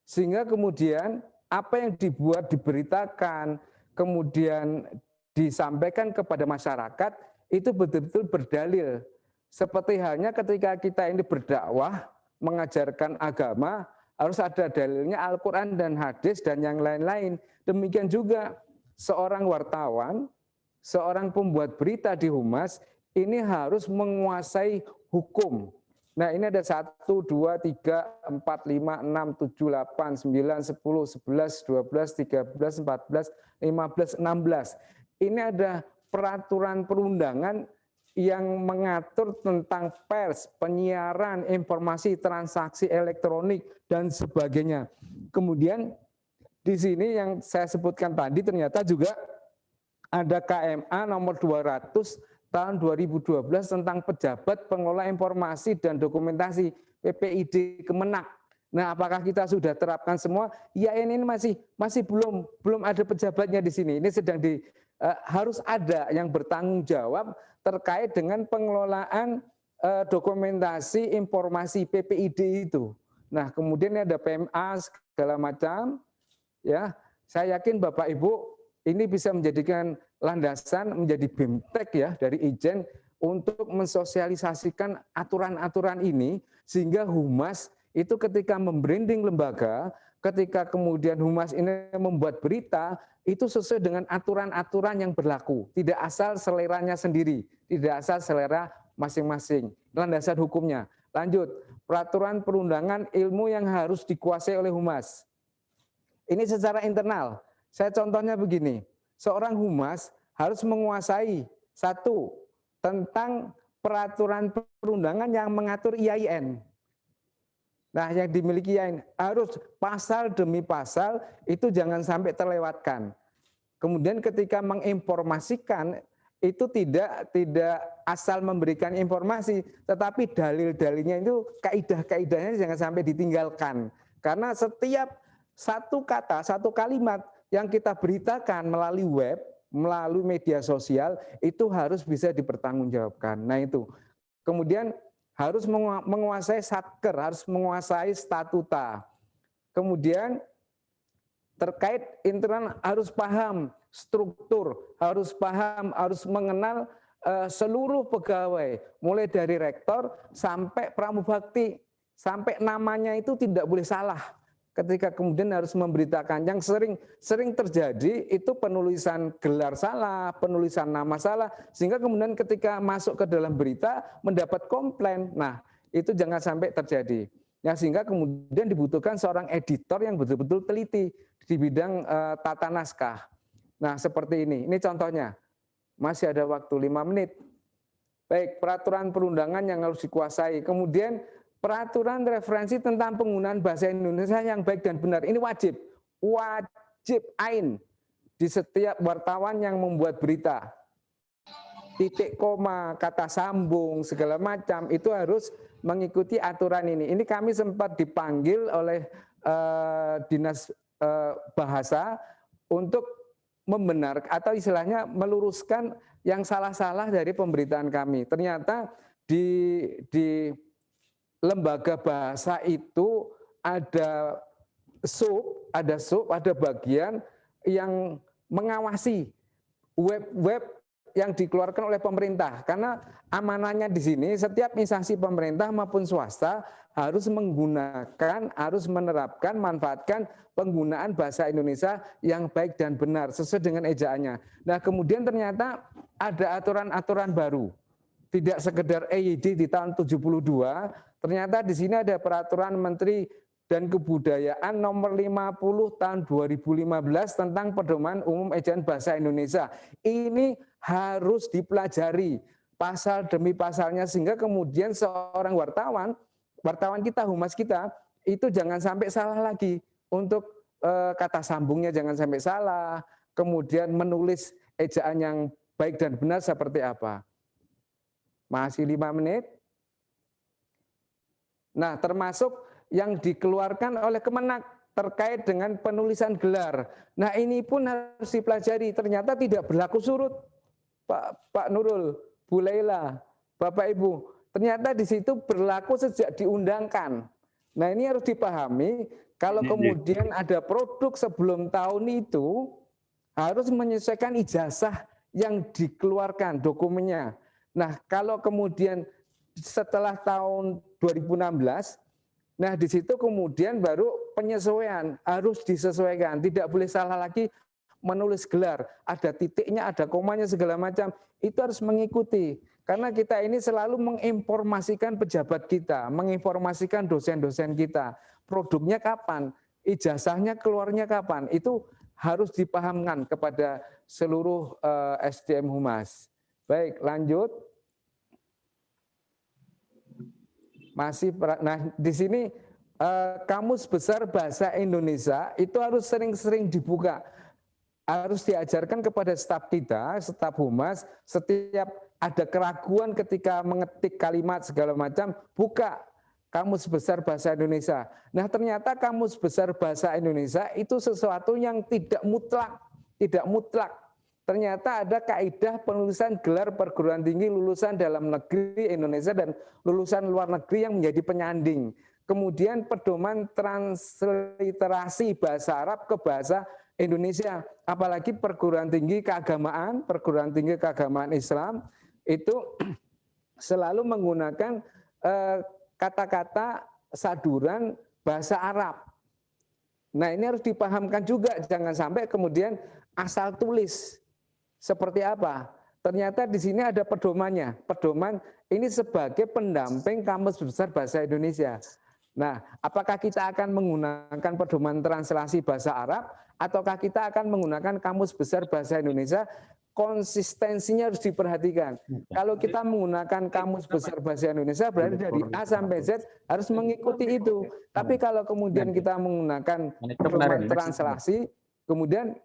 sehingga kemudian apa yang dibuat, diberitakan, kemudian disampaikan kepada masyarakat, itu betul-betul berdalil. Seperti halnya ketika kita ini berdakwah, mengajarkan agama, harus ada dalilnya Al-Quran dan hadis dan yang lain-lain. Demikian juga seorang wartawan, seorang pembuat berita di humas, ini harus menguasai hukum. Nah ini ada 1, 2, 3, 4, 5, 6, 7, 8, 9, 10, 11, 12, 13, 14, 15, 16. Ini ada peraturan perundangan yang mengatur tentang pers, penyiaran, informasi, transaksi elektronik, dan sebagainya. Kemudian di sini yang saya sebutkan tadi ternyata juga ada KMA nomor 200 tahun 2012 tentang pejabat pengelola informasi dan dokumentasi PPID Kemenak. Nah, apakah kita sudah terapkan semua? Ya, ini masih belum ada pejabatnya di sini. Ini sedang harus ada yang bertanggung jawab terkait dengan pengelolaan dokumentasi informasi PPID itu. Nah, kemudian ada PMA segala macam. Ya, saya yakin Bapak Ibu ini bisa menjadikan landasan menjadi BIMTEK ya dari Ijen untuk mensosialisasikan aturan-aturan ini sehingga Humas itu ketika membranding lembaga, ketika kemudian Humas ini membuat berita itu sesuai dengan aturan-aturan yang berlaku, tidak asal seleranya sendiri, tidak asal selera masing-masing. Landasan hukumnya. Lanjut, peraturan perundangan ilmu yang harus dikuasai oleh Humas. Ini secara internal. Saya contohnya begini, seorang Humas harus menguasai satu tentang peraturan perundangan yang mengatur IAIN. Nah, yang dimiliki IAIN harus pasal demi pasal itu jangan sampai terlewatkan. Kemudian ketika menginformasikan itu tidak asal memberikan informasi, tetapi dalil-dalilnya itu kaidah-kaidahnya jangan sampai ditinggalkan. Karena setiap satu kata, satu kalimat yang kita beritakan melalui web, melalui media sosial itu harus bisa dipertanggungjawabkan. Nah itu. Kemudian harus menguasai satker, harus menguasai statuta. Kemudian terkait internal harus paham struktur, harus paham, harus mengenal seluruh pegawai, mulai dari rektor sampai pramubakti, sampai namanya itu tidak boleh salah. Ketika kemudian harus memberitakan, yang sering terjadi itu penulisan gelar salah, penulisan nama salah, sehingga kemudian ketika masuk ke dalam berita mendapat komplain. Nah, itu jangan sampai terjadi. Ya, sehingga kemudian dibutuhkan seorang editor yang betul-betul teliti di bidang tata naskah. Nah, seperti ini contohnya. Masih ada waktu 5 menit. Baik, peraturan perundangan yang harus dikuasai. Kemudian peraturan referensi tentang penggunaan bahasa Indonesia yang baik dan benar. Ini wajib ain di setiap wartawan yang membuat berita. Titik koma, kata sambung, segala macam itu harus mengikuti aturan ini. Ini kami sempat dipanggil oleh dinas bahasa untuk membenarkan atau istilahnya meluruskan yang salah-salah dari pemberitaan kami. Ternyata di lembaga bahasa itu ada bagian yang mengawasi web-web yang dikeluarkan oleh pemerintah. Karena amanahnya di sini setiap instansi pemerintah maupun swasta harus menggunakan, harus menerapkan, manfaatkan penggunaan bahasa Indonesia yang baik dan benar sesuai dengan ejaannya. Nah, kemudian ternyata ada aturan-aturan baru. Tidak sekedar EYD di tahun 72, ternyata di sini ada peraturan Menteri dan Kebudayaan nomor 50 tahun 2015 tentang pedoman umum ejaan bahasa Indonesia. Ini harus dipelajari pasal demi pasalnya sehingga kemudian seorang wartawan kita, humas kita itu jangan sampai salah lagi untuk kata sambungnya jangan sampai salah, kemudian menulis ejaan yang baik dan benar seperti apa. Masih 5 menit. Nah, termasuk yang dikeluarkan oleh Kemenak terkait dengan penulisan gelar. Nah, ini pun harus dipelajari. Ternyata tidak berlaku surut, Pak Nurul, Bu Laila, Bapak Ibu. Ternyata di situ berlaku sejak diundangkan. Nah, ini harus dipahami. Kalau kemudian ada produk sebelum tahun itu harus menyesuaikan ijazah yang dikeluarkan dokumennya. Nah, kalau kemudian setelah tahun 2016, nah di situ kemudian baru penyesuaian harus disesuaikan, tidak boleh salah lagi menulis gelar, ada titiknya, ada komanya segala macam, itu harus mengikuti. Karena kita ini selalu menginformasikan pejabat kita, menginformasikan dosen-dosen kita, produknya kapan, ijazahnya keluarnya kapan, itu harus dipahamkan kepada seluruh SDM Humas. Baik, lanjut. Nah, di sini Kamus Besar Bahasa Indonesia itu harus sering-sering dibuka. Harus diajarkan kepada staf kita, staf humas, setiap ada keraguan ketika mengetik kalimat segala macam, buka Kamus Besar Bahasa Indonesia. Nah, ternyata Kamus Besar Bahasa Indonesia itu sesuatu yang tidak mutlak, tidak mutlak. Ternyata ada kaidah penulisan gelar perguruan tinggi lulusan dalam negeri Indonesia dan lulusan luar negeri yang menjadi penyanding. Kemudian pedoman transliterasi bahasa Arab ke bahasa Indonesia, apalagi perguruan tinggi keagamaan Islam itu selalu menggunakan kata-kata saduran bahasa Arab. Nah, ini harus dipahamkan juga, jangan sampai kemudian asal tulis. Seperti apa? Ternyata di sini ada pedomannya. Pedoman ini sebagai pendamping Kamus Besar Bahasa Indonesia. Nah, apakah kita akan menggunakan pedoman translasi bahasa Arab ataukah kita akan menggunakan Kamus Besar Bahasa Indonesia? Konsistensinya harus diperhatikan. Kalau kita menggunakan Kamus Besar Bahasa Indonesia berarti dari A sampai Z harus mengikuti itu. Tapi kalau kemudian kita menggunakan pedoman translasi, kemudian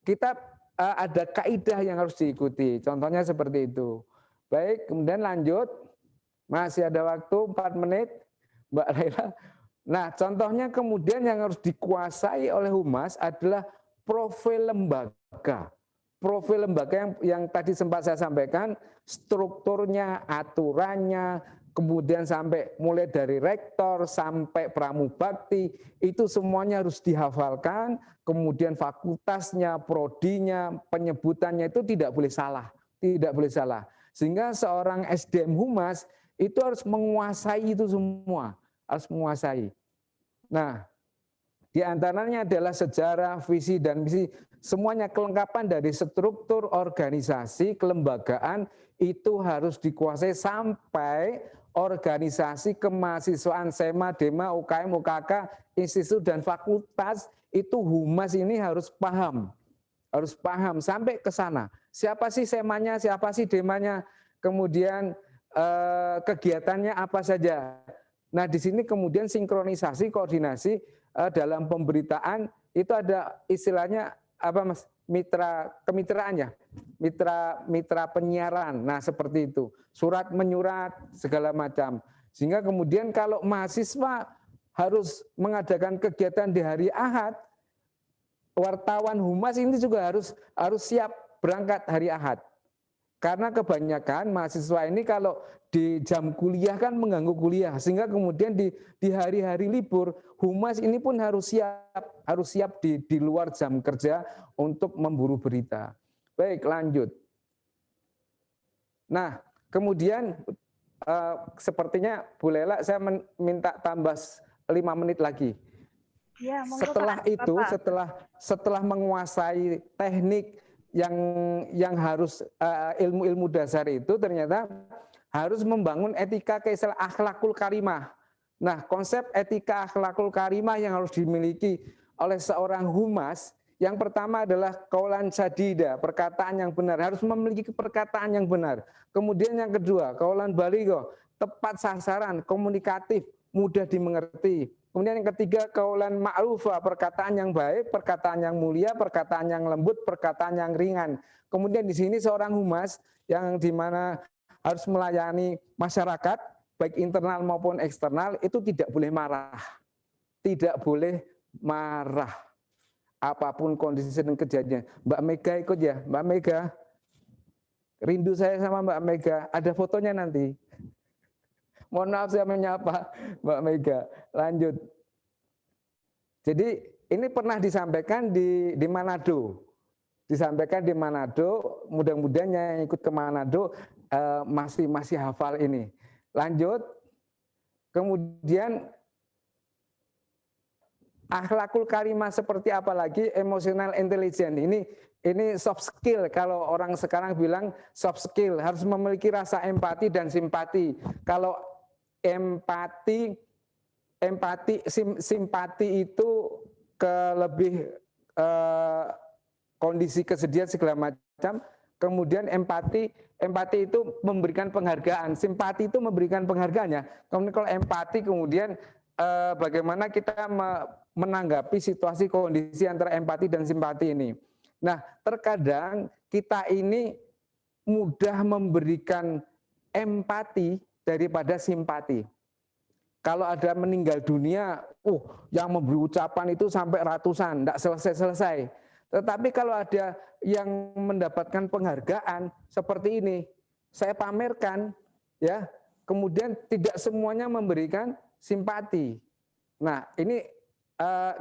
kita ada kaidah yang harus diikuti. Contohnya seperti itu. Baik, kemudian lanjut. Masih ada waktu 4 menit. Mbak Laila. Nah, contohnya kemudian yang harus dikuasai oleh humas adalah profil lembaga. Profil lembaga yang tadi sempat saya sampaikan, strukturnya, aturannya, kemudian sampai mulai dari rektor sampai pramubakti, itu semuanya harus dihafalkan, kemudian fakultasnya, prodinya, penyebutannya itu tidak boleh salah, tidak boleh salah. Sehingga seorang SDM humas itu harus menguasai itu semua, harus menguasai. Nah, di antaranya adalah sejarah, visi, dan misi. Semuanya kelengkapan dari struktur organisasi, kelembagaan itu harus dikuasai sampai organisasi kemahasiswaan, SEMA, DEMA, UKM, UKK, institut, dan fakultas itu humas ini harus paham. Harus paham sampai ke sana. Siapa sih SEMA-nya, siapa sih DEMA-nya, kemudian kegiatannya apa saja. Nah, di sini kemudian sinkronisasi, koordinasi dalam pemberitaan itu ada istilahnya apa Mas? Kemitraan ya. Mitra penyiaran. Nah, seperti itu. Surat menyurat segala macam. Sehingga kemudian kalau mahasiswa harus mengadakan kegiatan di hari Ahad, wartawan humas ini juga harus siap berangkat hari Ahad. Karena kebanyakan mahasiswa ini kalau di jam kuliah kan mengganggu kuliah, sehingga kemudian di hari-hari libur humas ini pun harus siap di luar jam kerja untuk memburu berita. Baik, lanjut. Nah, kemudian sepertinya Bu Lela saya minta tambah 5 menit lagi. Ya, setelah itu, setelah menguasai teknik yang harus ilmu-ilmu dasar itu ternyata harus membangun etika keislaman akhlakul karimah. Nah, konsep etika akhlakul karimah yang harus dimiliki oleh seorang humas, yang pertama adalah qaulan sadida, perkataan yang benar, harus memiliki perkataan yang benar. Kemudian yang kedua, qaulan baligho, tepat sasaran, komunikatif, mudah dimengerti. Kemudian yang ketiga, qaulan ma'rufa, perkataan yang baik, perkataan yang mulia, perkataan yang lembut, perkataan yang ringan. Kemudian di sini seorang humas yang dimana harus melayani masyarakat, baik internal maupun eksternal, itu tidak boleh marah. Tidak boleh marah. Apapun kondisi dan kejadian. Mbak Mega ikut ya, Mbak Mega. Rindu saya sama Mbak Mega, ada fotonya nanti. Mohon maaf saya menyapa Mbak Mega. Lanjut. Jadi ini pernah disampaikan di Manado. Disampaikan di Manado, mudah-mudahan yang ikut ke Manado masih hafal ini. Lanjut. Kemudian akhlakul karimah seperti apa lagi? Emotional intelligence. Ini soft skill, kalau orang sekarang bilang soft skill, harus memiliki rasa empati dan simpati. Kalau simpati itu ke lebih kondisi kesedihan segala macam. Kemudian empati empati itu memberikan penghargaan, simpati itu memberikan penghargaannya. Kemudian kalau empati kemudian bagaimana kita menanggapi situasi kondisi antara empati dan simpati ini. Nah, terkadang kita ini mudah memberikan empati daripada simpati. Kalau ada meninggal dunia, yang memberi ucapan itu sampai ratusan, tidak selesai-selesai. Tetapi kalau ada yang mendapatkan penghargaan seperti ini, saya pamerkan, ya, kemudian tidak semuanya memberikan simpati. Nah, ini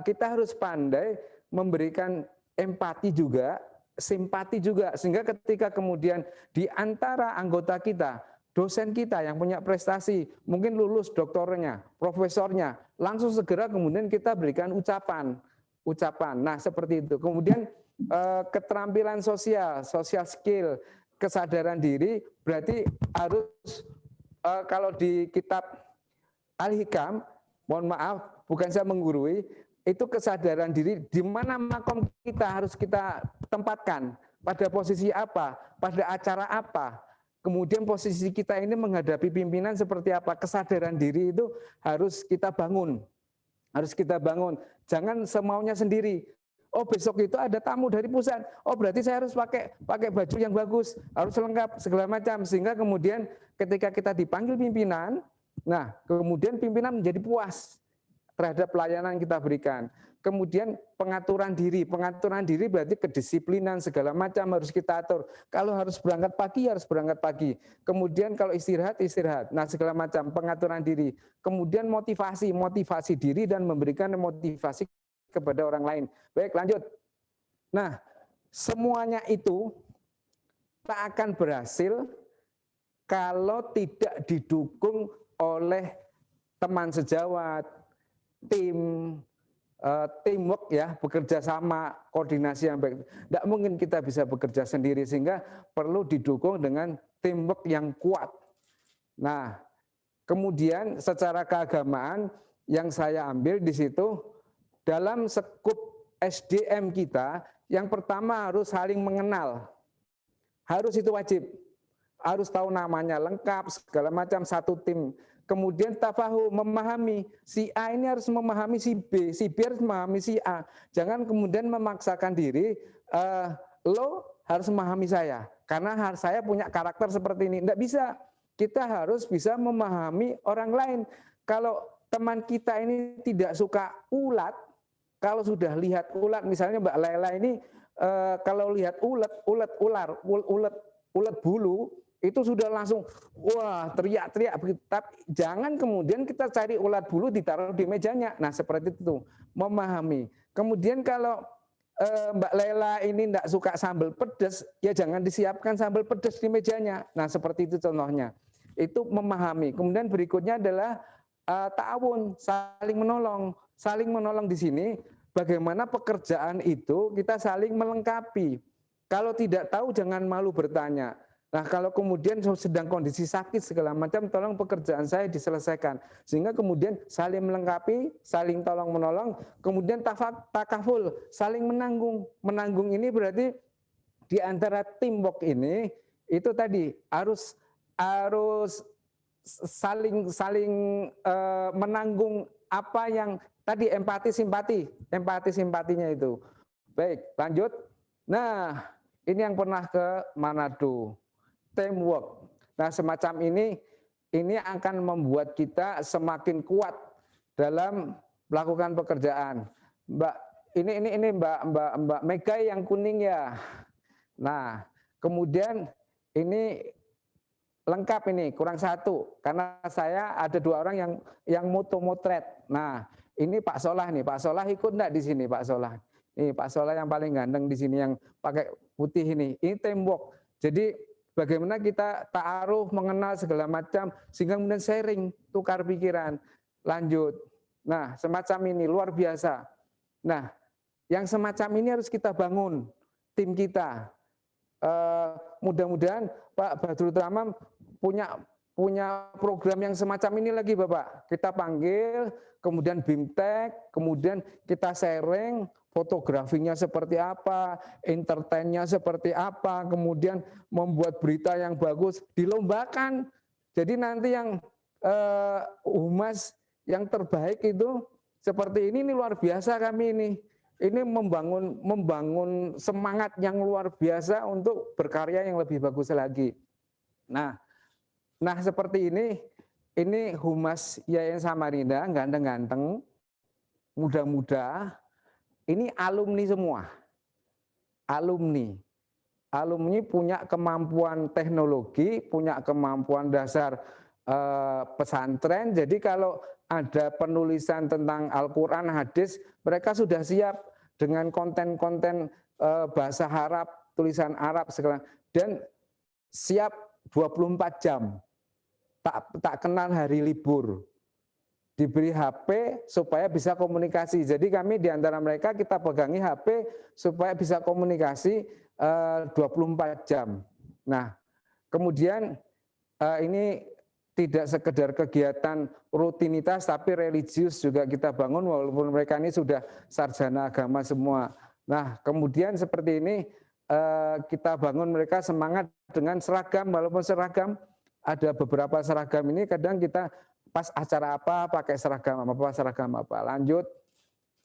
kita harus pandai memberikan empati juga, simpati juga, sehingga ketika kemudian di antara anggota kita, dosen kita yang punya prestasi, mungkin lulus doktornya, profesornya, langsung segera kemudian kita berikan ucapan. Nah, seperti itu. Kemudian keterampilan sosial skill, kesadaran diri, berarti harus kalau di kitab Al-Hikam, mohon maaf, bukan saya menggurui, itu kesadaran diri di mana makom kita harus kita tempatkan, pada posisi apa, pada acara apa. Kemudian posisi kita ini menghadapi pimpinan seperti apa, kesadaran diri itu harus kita bangun. Jangan semaunya sendiri. Oh, besok itu ada tamu dari pusat. Oh, berarti saya harus pakai baju yang bagus, harus lengkap segala macam, sehingga kemudian ketika kita dipanggil pimpinan, nah, kemudian pimpinan menjadi puas terhadap pelayanan yang kita berikan. Kemudian pengaturan diri berarti kedisiplinan segala macam harus kita atur. Kalau harus berangkat pagi, harus berangkat pagi. Kemudian kalau istirahat. Nah, segala macam pengaturan diri. Kemudian motivasi diri dan memberikan motivasi kepada orang lain. Baik, lanjut. Nah, semuanya itu tak akan berhasil kalau tidak didukung oleh teman sejawat, teamwork, ya, bekerja sama, koordinasi yang baik. Tidak mungkin kita bisa bekerja sendiri, sehingga perlu didukung dengan teamwork yang kuat. Nah, kemudian secara keagamaan yang saya ambil di situ, dalam skup SDM kita, yang pertama harus saling mengenal. Harus itu wajib. Harus tahu namanya lengkap, segala macam, satu tim. Kemudian tafahum, memahami. Si A ini harus memahami si B harus memahami si A. Jangan kemudian memaksakan diri, lo harus memahami saya, karena saya punya karakter seperti ini. Tidak bisa. Kita harus bisa memahami orang lain. Kalau teman kita ini tidak suka ulat, kalau sudah lihat ulat, misalnya Mbak Laila ini, kalau lihat ulat bulu, itu sudah langsung wah teriak-teriak. Tapi jangan kemudian kita cari ulat bulu ditaruh di mejanya. Nah, seperti itu, memahami. Kemudian kalau Mbak Lela ini tidak suka sambal pedas, ya jangan disiapkan sambal pedas di mejanya. Nah, seperti itu contohnya. Itu memahami. Kemudian berikutnya adalah ta'awun, saling menolong. Saling menolong di sini bagaimana pekerjaan itu kita saling melengkapi. Kalau tidak tahu jangan malu bertanya. Nah, kalau kemudian sedang kondisi sakit segala macam, tolong pekerjaan saya diselesaikan. Sehingga kemudian saling melengkapi, saling tolong menolong, kemudian takaful, saling menanggung. Menanggung ini berarti di antara teamwork ini itu tadi harus saling menanggung apa yang tadi empati simpatinya itu. Baik, lanjut. Nah, ini yang pernah ke Manado. Teamwork. Nah, semacam ini akan membuat kita semakin kuat dalam melakukan pekerjaan. Mbak, ini Mbak Mega yang kuning ya. Nah, kemudian ini lengkap ini, kurang satu karena saya ada 2 orang yang motret. Nah, ini Pak Solah nih, Pak Solah ikut enggak di sini Pak Solah? Ini Pak Solah yang paling ganteng di sini yang pakai putih ini. Ini teamwork. Jadi bagaimana kita ta'aruf, mengenal segala macam, sehingga kemudian sharing, tukar pikiran. Lanjut. Nah, semacam ini, luar biasa. Nah, yang semacam ini harus kita bangun, tim kita. Mudah-mudahan Pak Badrul Tamam punya program yang semacam ini lagi, Bapak. Kita panggil, kemudian BIMTEK, kemudian kita sharing, fotografinya seperti apa, entertainnya seperti apa, kemudian membuat berita yang bagus, dilombakan. Jadi nanti yang humas yang terbaik itu seperti ini luar biasa kami ini. Ini membangun semangat yang luar biasa untuk berkarya yang lebih bagus lagi. Nah seperti ini humas Yayasan Samarinda, ganteng-ganteng, muda-muda, ini alumni semua. Alumni punya kemampuan teknologi, punya kemampuan dasar pesantren. Jadi kalau ada penulisan tentang Al-Quran, hadis, mereka sudah siap dengan konten-konten bahasa Arab, tulisan Arab segala, dan siap 24 jam. Tak kenal hari libur. Diberi HP supaya bisa komunikasi. Jadi kami di antara mereka kita pegangi HP supaya bisa komunikasi 24 jam. Nah, kemudian ini tidak sekedar kegiatan rutinitas tapi religius juga kita bangun walaupun mereka ini sudah sarjana agama semua. Nah, kemudian seperti ini kita bangun mereka semangat dengan seragam, walaupun seragam ada beberapa seragam ini kadang kita pas acara apa pakai seragam apa. Lanjut.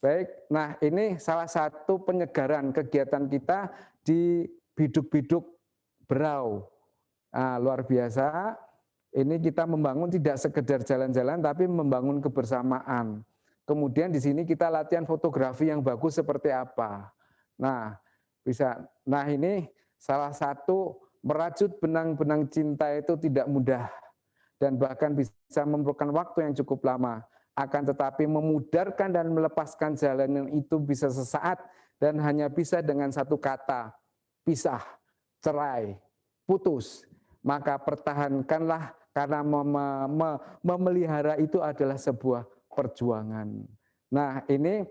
Baik. Nah, ini salah satu penyegaran kegiatan kita di Biduk-Biduk Berau. Nah, luar biasa. Ini kita membangun tidak sekedar jalan-jalan tapi membangun kebersamaan. Kemudian di sini kita latihan fotografi yang bagus seperti apa. Nah, ini salah satu merajut benang-benang cinta itu tidak mudah dan bahkan bisa memerlukan waktu yang cukup lama. Akan tetapi memudarkan dan melepaskan jalanan itu bisa sesaat dan hanya bisa dengan satu kata, pisah, cerai, putus. Maka pertahankanlah karena memelihara itu adalah sebuah perjuangan. Nah, ini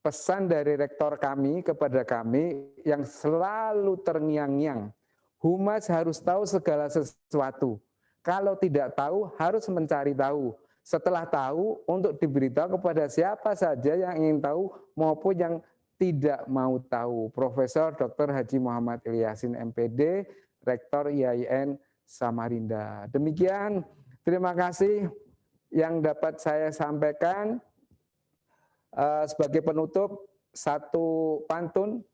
pesan dari rektor kami kepada kami yang selalu terngiang-ngiang. Humas harus tahu segala sesuatu. Kalau tidak tahu, harus mencari tahu. Setelah tahu, untuk diberitahu kepada siapa saja yang ingin tahu maupun yang tidak mau tahu. Profesor Dr. Haji Muhammad Ilyasin MPD, Rektor IAIN Samarinda. Demikian, terima kasih yang dapat saya sampaikan. Sebagai penutup, satu pantun,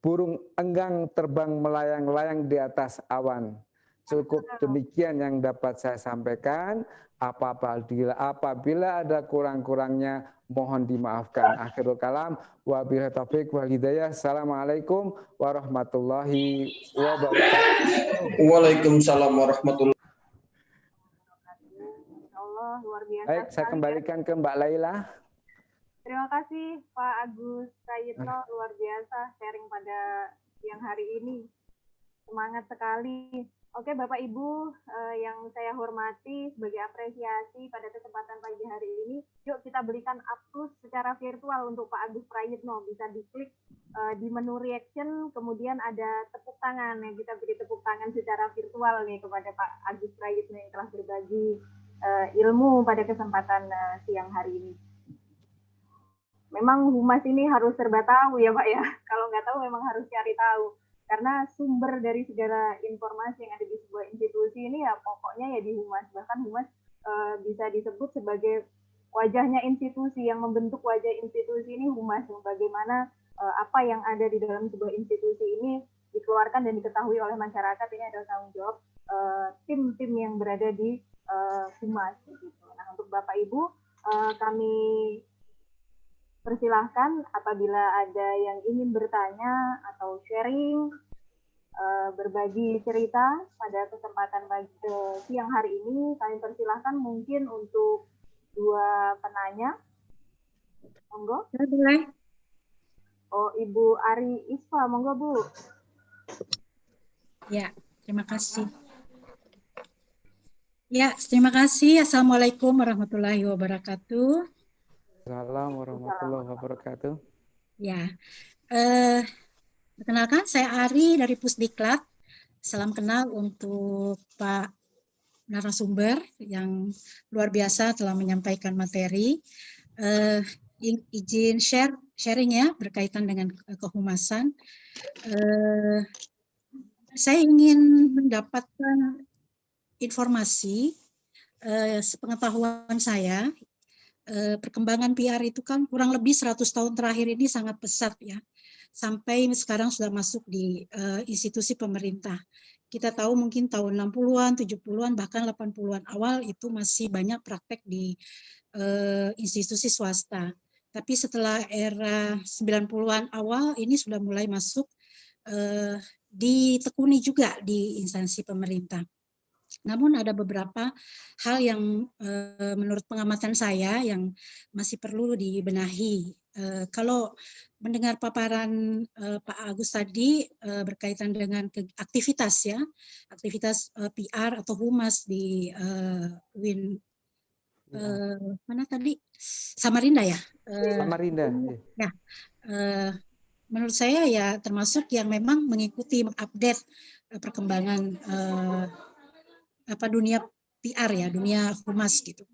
burung enggang terbang melayang-layang di atas awan. Cukup demikian yang dapat saya sampaikan. Apabila ada kurang-kurangnya, mohon dimaafkan. Akhirul kalam, wabillahi taufiq wal hidayah. Assalamualaikum warahmatullahi wabarakatuh. Waalaikumsalam warahmatullahi wabarakatuh. Allah luar biasa. Baik, saya kembalikan ke Mbak Laila. Terima kasih Pak Agus Prayitno, luar biasa sharing pada siang hari ini. Semangat sekali. Oke Bapak Ibu yang saya hormati, sebagai apresiasi pada kesempatan pagi hari ini, yuk kita berikan applause secara virtual untuk Pak Agus Prayitno. Bisa diklik di menu reaction, kemudian ada tepuk tangan, ya kita beri tepuk tangan secara virtual nih kepada Pak Agus Prayitno yang telah berbagi ilmu pada kesempatan siang hari ini. Memang humas ini harus serba tahu ya Pak ya, kalau nggak tahu memang harus cari tahu. Karena sumber dari segala informasi yang ada di sebuah institusi ini ya pokoknya ya di humas. Bahkan humas bisa disebut sebagai wajahnya institusi, yang membentuk wajah institusi ini humas. Bagaimana apa yang ada di dalam sebuah institusi ini dikeluarkan dan diketahui oleh masyarakat, ini adalah tanggung jawab tim-tim yang berada di humas. Gitu. Nah untuk Bapak Ibu kami persilahkan apabila ada yang ingin bertanya atau sharing, berbagi cerita pada kesempatan siang hari ini, kami persilahkan mungkin untuk dua penanya. Monggo. Boleh. Oh, Ibu Ari Isfa, monggo Bu. Ya, terima kasih. Ya, terima kasih. Assalamualaikum warahmatullahi wabarakatuh. Assalamualaikum warahmatullahi wabarakatuh. Ya, perkenalkan saya Ari dari Pusdiklat. Salam kenal untuk Pak narasumber yang luar biasa telah menyampaikan materi. Izin sharing ya berkaitan dengan kehumasan. Saya ingin mendapatkan informasi, sepengetahuan saya, perkembangan PR itu kan kurang lebih 100 tahun terakhir ini sangat pesat ya. Sampai sekarang sudah masuk di institusi pemerintah. Kita tahu mungkin tahun 60-an, 70-an, bahkan 80-an awal itu masih banyak praktek di institusi swasta. Tapi setelah era 90-an awal ini sudah mulai masuk ditekuni juga di instansi pemerintah. Namun ada beberapa hal yang menurut pengamatan saya yang masih perlu dibenahi. Kalau mendengar paparan Pak Agus tadi berkaitan dengan aktivitas ya, aktivitas PR atau humas di UIN mana tadi? Samarinda ya? Samarinda. Ya, menurut saya ya termasuk yang memang mengikuti, mengupdate perkembangan dunia PR ya, dunia humas gitu.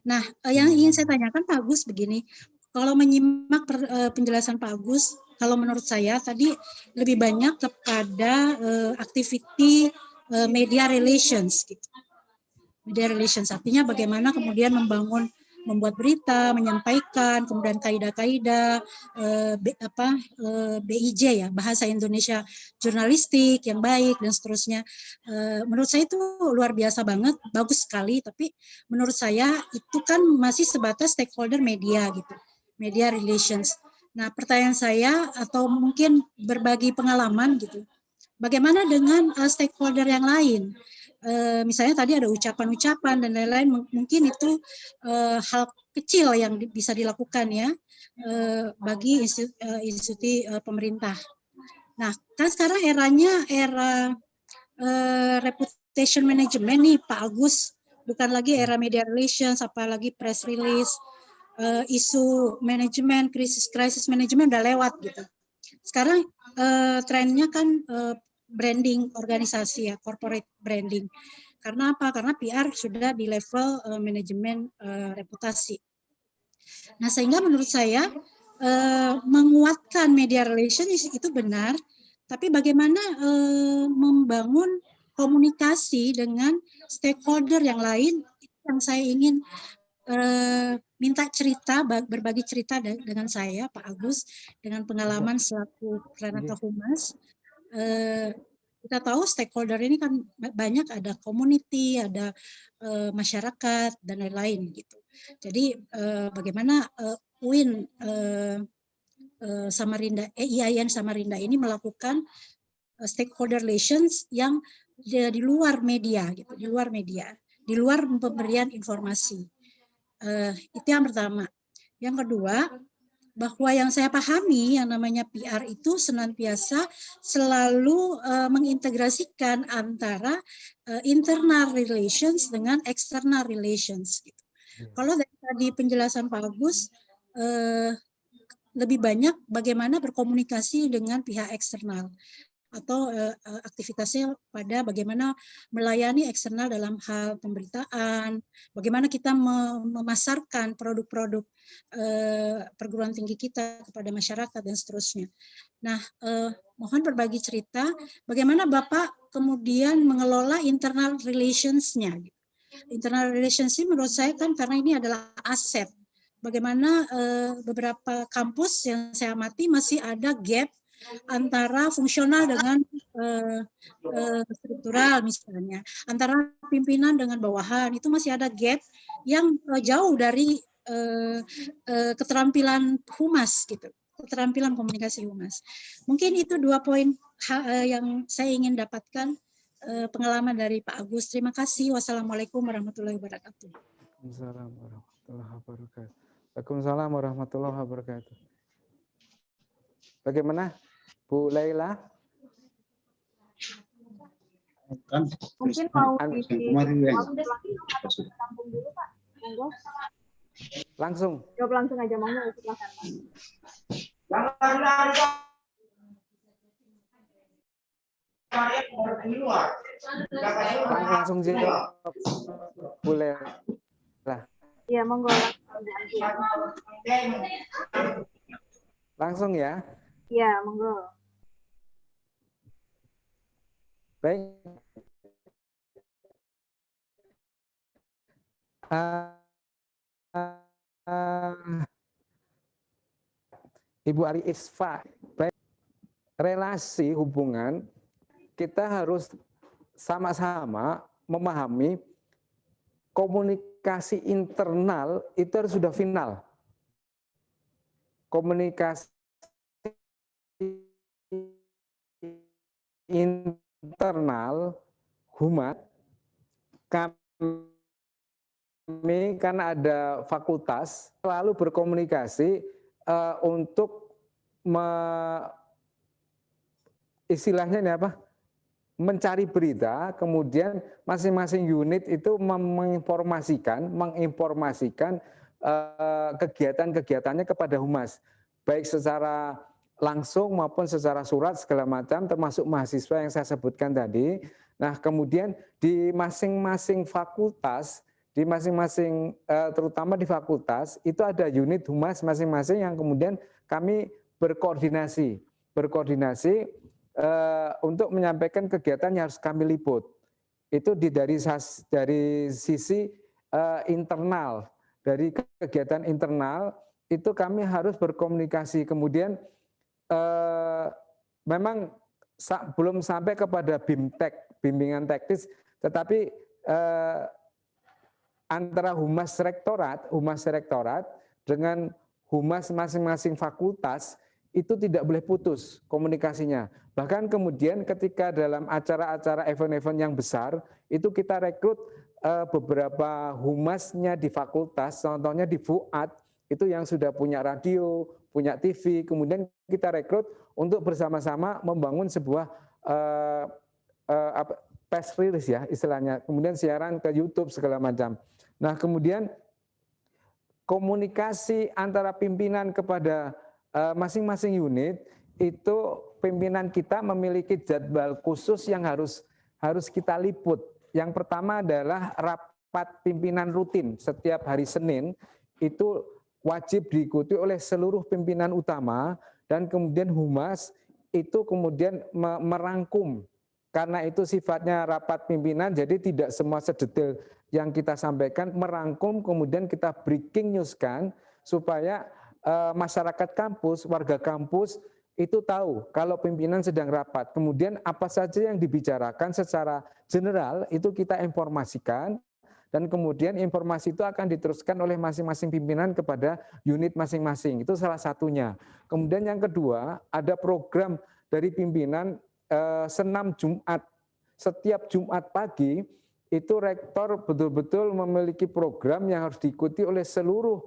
Nah, yang ingin saya tanyakan Pak Agus begini, kalau menyimak penjelasan Pak Agus, kalau menurut saya tadi lebih banyak kepada activity media relations gitu. Media relations artinya bagaimana kemudian membuat berita, menyampaikan, kemudian kaidah-kaidah BIJ ya, bahasa Indonesia jurnalistik yang baik dan seterusnya. Menurut saya itu luar biasa banget, bagus sekali, tapi menurut saya itu kan masih sebatas stakeholder media gitu, media relations. Nah, pertanyaan saya atau mungkin berbagi pengalaman gitu, bagaimana dengan stakeholder yang lain? Misalnya tadi ada ucapan-ucapan dan lain-lain, mungkin itu hal kecil yang bisa dilakukan ya bagi institusi pemerintah. Nah, kan sekarang eranya era reputation management nih Pak Agus, bukan lagi era media relations, apalagi press release, isu manajemen, krisis manajemen udah lewat gitu. Sekarang trennya kan branding organisasi ya, corporate branding. Karena apa? Karena PR sudah di level manajemen reputasi. Nah, sehingga menurut saya menguatkan media relations itu benar, tapi bagaimana membangun komunikasi dengan stakeholder yang lain yang saya ingin minta cerita, berbagi cerita dengan saya, Pak Agus, dengan pengalaman selaku Ranata Humas. Kita tahu stakeholder ini kan banyak, ada community, ada masyarakat dan lain-lain gitu. Jadi bagaimana UIN Samarinda, IAIN Samarinda ini melakukan stakeholder relations yang di luar media gitu, di luar pemberian informasi. Itu yang pertama. Yang kedua, bahwa yang saya pahami yang namanya PR itu senantiasa selalu mengintegrasikan antara internal relations dengan external relations. Gitu. Kalau dari tadi penjelasan Pak Agus, lebih banyak bagaimana berkomunikasi dengan pihak eksternal atau aktivitasnya pada bagaimana melayani eksternal dalam hal pemberitaan, bagaimana kita memasarkan produk-produk perguruan tinggi kita kepada masyarakat dan seterusnya. Nah, mohon berbagi cerita bagaimana Bapak kemudian mengelola internal relations-nya. Internal relations ini menurut saya kan karena ini adalah aset. Bagaimana beberapa kampus yang saya amati masih ada gap antara fungsional dengan struktural misalnya, antara pimpinan dengan bawahan, itu masih ada gap yang jauh dari keterampilan humas gitu, keterampilan komunikasi humas. Mungkin itu 2 poin yang saya ingin dapatkan pengalaman dari Pak Agus. Terima kasih. Wassalamualaikum warahmatullahi wabarakatuh. Waalaikumsalam warahmatullahi wabarakatuh. Bagaimana Bu Laila? Mungkin mau langsung. Jawab langsung aja, monggo silakan. Langsung jawab. Boleh lah. Iya, monggo. Langsung ya. Iya, monggo. Baik. Ibu Ari Isfa, baik, relasi hubungan kita harus sama-sama memahami komunikasi internal itu harus sudah final. Komunikasi internal humas kami karena ada fakultas selalu berkomunikasi untuk istilahnya ini apa? Mencari berita, kemudian masing-masing unit itu menginformasikan kegiatan-kegiatannya kepada humas, baik secara langsung maupun secara surat segala macam, termasuk mahasiswa yang saya sebutkan tadi. Nah, kemudian di masing-masing fakultas, terutama di fakultas itu ada unit humas masing-masing yang kemudian kami berkoordinasi untuk menyampaikan kegiatan yang harus kami liput. Itu dari sisi internal, dari kegiatan internal itu kami harus berkomunikasi. Kemudian memang belum sampai kepada BIMTEK, bimbingan teknis, tetapi antara humas rektorat dengan humas masing-masing fakultas itu tidak boleh putus komunikasinya. Bahkan kemudian ketika dalam acara-acara event-event yang besar, itu kita rekrut beberapa humasnya di fakultas, contohnya di FUAD, itu yang sudah punya radio, punya TV, kemudian kita rekrut untuk bersama-sama membangun sebuah press release ya istilahnya, kemudian siaran ke YouTube segala macam. Nah kemudian komunikasi antara pimpinan kepada masing-masing unit itu pimpinan kita memiliki jadwal khusus yang harus kita liput. Yang pertama adalah rapat pimpinan rutin setiap hari Senin itu wajib diikuti oleh seluruh pimpinan utama dan kemudian humas itu kemudian merangkum. Karena itu sifatnya rapat pimpinan, jadi tidak semua sedetail yang kita sampaikan, merangkum kemudian kita breaking news-kan supaya masyarakat kampus, warga kampus itu tahu kalau pimpinan sedang rapat. Kemudian apa saja yang dibicarakan secara general itu kita informasikan dan kemudian informasi itu akan diteruskan oleh masing-masing pimpinan kepada unit masing-masing. Itu salah satunya. Kemudian yang kedua, ada program dari pimpinan senam Jumat. Setiap Jumat pagi itu rektor betul-betul memiliki program yang harus diikuti oleh seluruh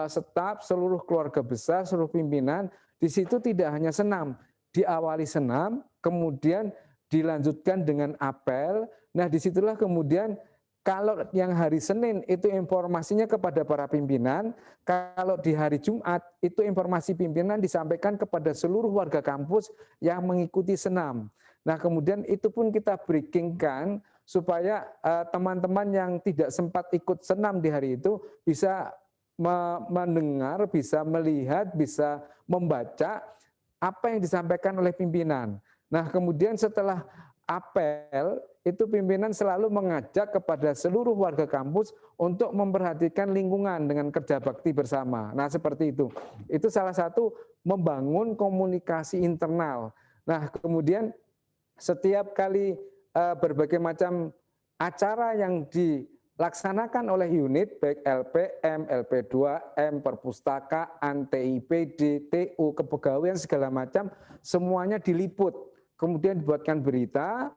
staf, seluruh keluarga besar, seluruh pimpinan. Di situ tidak hanya senam, diawali senam, kemudian dilanjutkan dengan apel. Nah, disitulah kemudian kalau yang hari Senin itu informasinya kepada para pimpinan, kalau di hari Jumat itu informasi pimpinan disampaikan kepada seluruh warga kampus yang mengikuti senam. Nah, kemudian itu pun kita breakingkan supaya teman-teman yang tidak sempat ikut senam di hari itu bisa mendengar, bisa melihat, bisa membaca apa yang disampaikan oleh pimpinan. Nah, kemudian setelah apel, itu pimpinan selalu mengajak kepada seluruh warga kampus untuk memperhatikan lingkungan dengan kerja bakti bersama. Nah, seperti itu. Itu salah satu membangun komunikasi internal. Nah, kemudian setiap kali berbagai macam acara yang dilaksanakan oleh unit, baik LPM, LP2M, perpustakaan, TIPD, TU, kepegawaian, segala macam, semuanya diliput. Kemudian dibuatkan berita,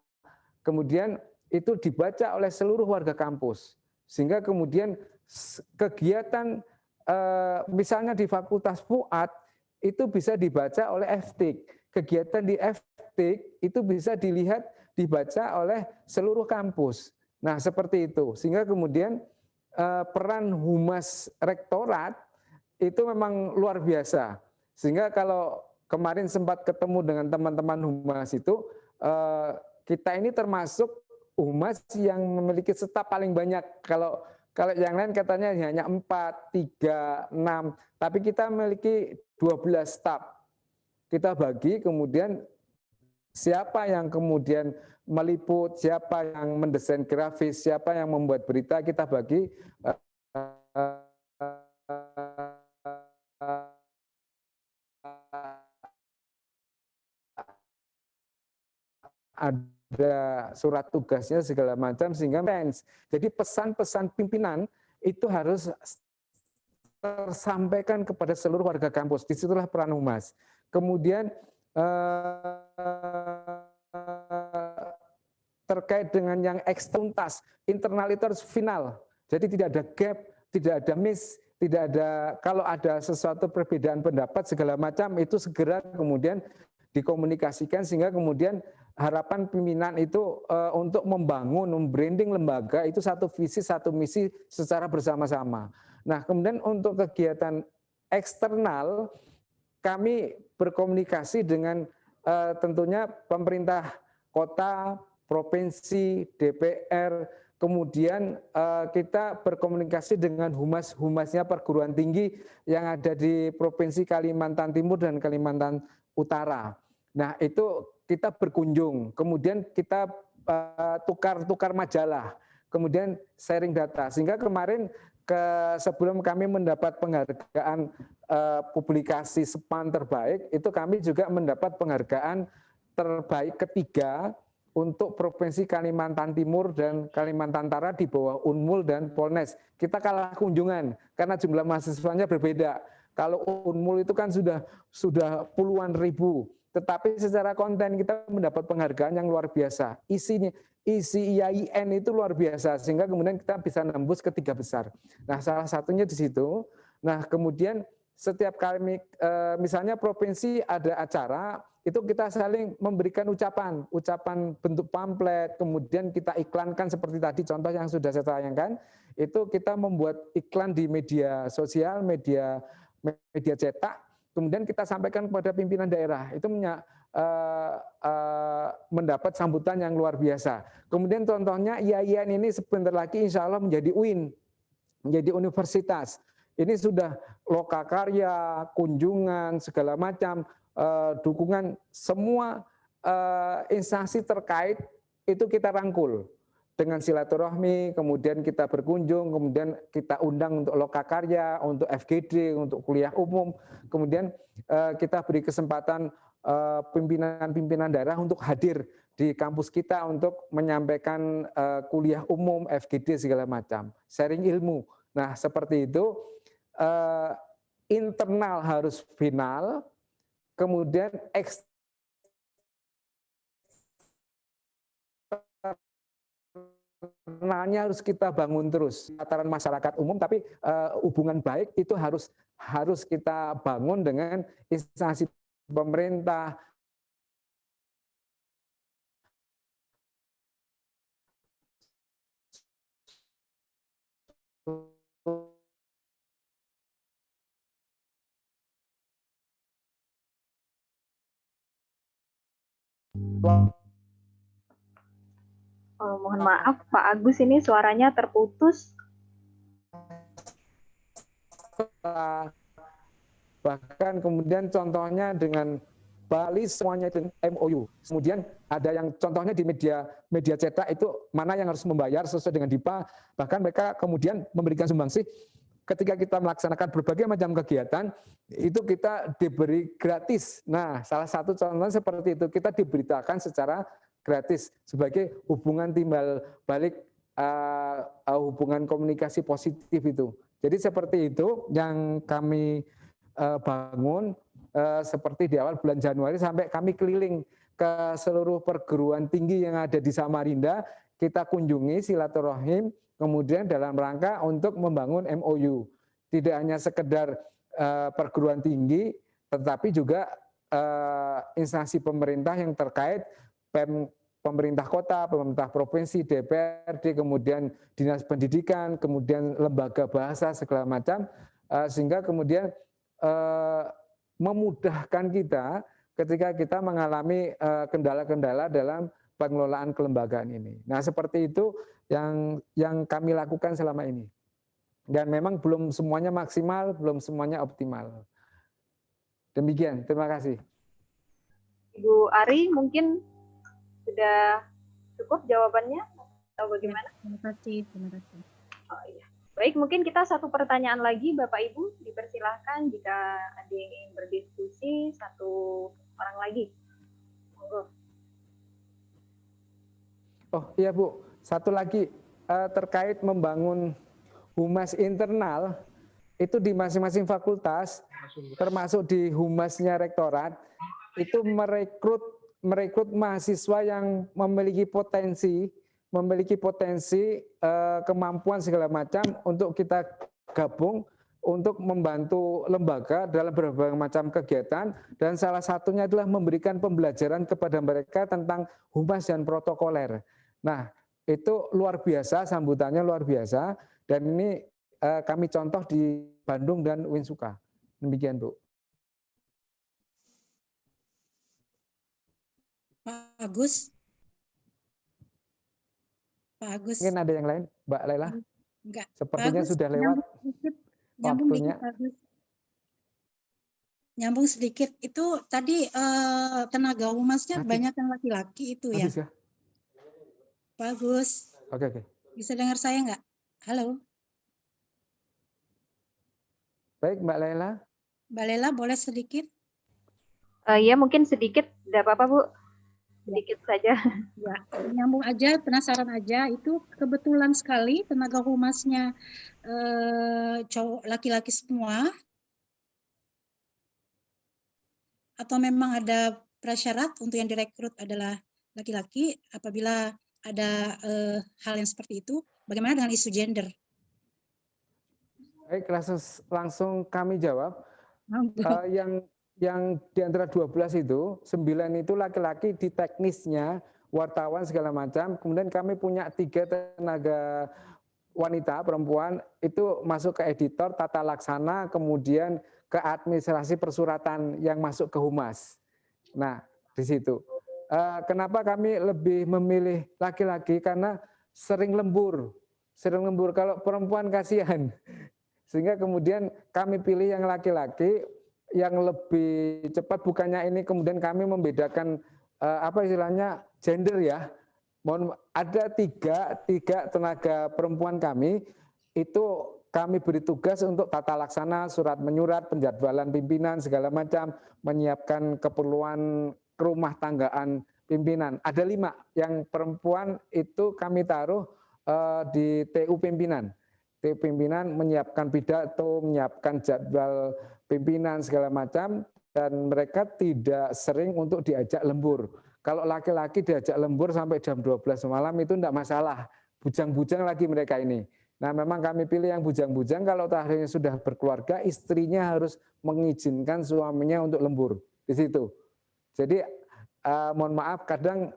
kemudian itu dibaca oleh seluruh warga kampus. Sehingga kemudian kegiatan misalnya di Fakultas FUAD itu bisa dibaca oleh FTIK. Kegiatan di FTIK itu bisa dilihat, dibaca oleh seluruh kampus. Nah, seperti itu. Sehingga kemudian peran humas rektorat itu memang luar biasa. Sehingga kalau kemarin sempat ketemu dengan teman-teman humas itu, kita ini termasuk humas yang memiliki staf paling banyak. Kalau yang lain katanya hanya 4, 3, 6, tapi kita memiliki 12 staf. kita bagi, kemudian siapa yang kemudian meliput, siapa yang mendesain grafis, siapa yang membuat berita, kita bagi. Ada surat tugasnya segala macam, sehingga jadi pesan-pesan pimpinan itu harus tersampaikan kepada seluruh warga kampus. Disitulah peran humas. Kemudian terkait dengan yang eksternalitas, internal itu harus final. Jadi tidak ada gap, tidak ada miss, tidak ada, kalau ada sesuatu perbedaan pendapat segala macam itu segera kemudian dikomunikasikan, sehingga kemudian harapan pimpinan itu untuk membangun, membranding lembaga itu satu visi, satu misi secara bersama-sama. Nah, kemudian untuk kegiatan eksternal kami berkomunikasi dengan tentunya pemerintah kota, provinsi, DPR, kemudian kita berkomunikasi dengan humas-humasnya perguruan tinggi yang ada di Provinsi Kalimantan Timur dan Kalimantan Utara. Nah, itu kita berkunjung, kemudian kita tukar majalah, kemudian sharing data, sehingga kemarin sebelum kami mendapat penghargaan publikasi SPAN terbaik, itu kami juga mendapat penghargaan terbaik ketiga untuk Provinsi Kalimantan Timur dan Kalimantan Utara di bawah Unmul dan Polnes. Kita kalah kunjungan karena jumlah mahasiswanya berbeda. Kalau Unmul itu kan sudah puluhan ribu, tetapi secara konten kita mendapat penghargaan yang luar biasa. Isi IAIN itu luar biasa, sehingga kemudian kita bisa nembus ke 3 besar. Nah, salah satunya di situ. Nah, kemudian setiap kali misalnya provinsi ada acara, itu kita saling memberikan ucapan bentuk pamflet, kemudian kita iklankan seperti tadi contoh yang sudah saya tayangkan, itu kita membuat iklan di media sosial, media cetak, kemudian kita sampaikan kepada pimpinan daerah, itu mendapat sambutan yang luar biasa. Kemudian contohnya IAIN ini sebentar lagi insya Allah menjadi UIN, menjadi universitas. Ini sudah lokakarya, kunjungan, segala macam, dukungan semua instansi terkait itu kita rangkul dengan silaturahmi, kemudian kita berkunjung, kemudian kita undang untuk lokakarya, untuk FGD, untuk kuliah umum, kemudian kita beri kesempatan pimpinan-pimpinan daerah untuk hadir di kampus kita untuk menyampaikan kuliah umum, FGD segala macam, sharing ilmu. Nah, seperti itu. Internal harus final, kemudian eksternalnya harus kita bangun terus. Tataran masyarakat umum, tapi hubungan baik itu harus kita bangun dengan instansi pemerintah, mohon maaf Pak Agus, ini suaranya terputus. Bahkan kemudian contohnya dengan Bali semuanya dengan MOU. Kemudian ada yang contohnya di media cetak itu mana yang harus membayar sesuai dengan DIPA. Bahkan mereka kemudian memberikan sumbangsih ketika kita melaksanakan berbagai macam kegiatan itu kita diberi gratis. Nah, salah satu contohnya seperti itu, kita diberitakan secara gratis sebagai hubungan timbal balik, hubungan komunikasi positif itu. Jadi seperti itu yang kami bangun seperti di awal bulan Januari sampai kami keliling ke seluruh perguruan tinggi yang ada di Samarinda, kita kunjungi silaturahim, kemudian dalam rangka untuk membangun MOU. Tidak hanya sekedar perguruan tinggi, tetapi juga instansi pemerintah yang terkait, pemerintah kota, pemerintah provinsi, DPRD, kemudian dinas pendidikan, kemudian lembaga bahasa segala macam, sehingga kemudian memudahkan kita ketika kita mengalami kendala-kendala dalam pengelolaan kelembagaan ini. Nah, seperti itu yang kami lakukan selama ini. Dan memang belum semuanya maksimal, belum semuanya optimal. Demikian, terima kasih. Ibu Ari mungkin sudah cukup jawabannya atau bagaimana? Terima kasih. Oh iya. Baik, mungkin kita satu pertanyaan lagi Bapak Ibu, dipersilahkan jika ada yang ingin berdiskusi, satu orang lagi. Monggo. Oh iya Bu, satu lagi terkait membangun humas internal, itu di masing-masing fakultas, termasuk di humasnya rektorat, itu merekrut mahasiswa yang memiliki potensi kemampuan segala macam untuk kita gabung untuk membantu lembaga dalam berbagai macam kegiatan, dan salah satunya adalah memberikan pembelajaran kepada mereka tentang humas dan protokoler. Nah, itu luar biasa, sambutannya luar biasa, dan ini kami contoh di Bandung dan Uinsuka. Demikian, Bu. Pak Agus. Mungkin ada yang lain, Mbak Lela? Enggak. Sepertinya sudah lewat waktunya. Nyambung sedikit. Itu tadi tenaga humasnya banyak yang laki-laki itu ya. Ya? Pak Agus. Oke. Bisa dengar saya enggak? Halo. Baik, Mbak Lela. Mbak Lela boleh sedikit? Ya mungkin sedikit, tidak apa-apa Bu. Sedikit saja. Ya, nyambung aja, penasaran aja. Itu kebetulan sekali tenaga humasnya cowok laki-laki semua. Atau memang ada prasyarat untuk yang direkrut adalah laki-laki? Apabila ada hal yang seperti itu, bagaimana dengan isu gender? Baik, langsung kami jawab. Yang di antara 12 itu, 9 itu laki-laki di teknisnya, wartawan segala macam. Kemudian kami punya 3 tenaga wanita, perempuan, itu masuk ke editor, tata laksana, kemudian ke administrasi persuratan yang masuk ke humas. Nah, di situ. Kenapa kami lebih memilih laki-laki? Karena sering lembur. Kalau perempuan kasihan. Sehingga kemudian kami pilih yang laki-laki, yang lebih cepat, bukannya ini kemudian kami membedakan apa istilahnya gender ya. Ada tiga tenaga perempuan kami, itu kami beri tugas untuk tata laksana, surat menyurat, penjadwalan pimpinan segala macam, menyiapkan keperluan rumah tanggaan pimpinan. Ada 5 yang perempuan itu kami taruh di TU pimpinan. TU pimpinan menyiapkan pidato, menyiapkan jadwal pimpinan segala macam, dan mereka tidak sering untuk diajak lembur. Kalau laki-laki diajak lembur sampai jam 12 malam itu tidak masalah, bujang-bujang lagi mereka ini. Nah, memang kami pilih yang bujang-bujang. Kalau akhirnya sudah berkeluarga, istrinya harus mengizinkan suaminya untuk lembur di situ. Jadi mohon maaf, kadang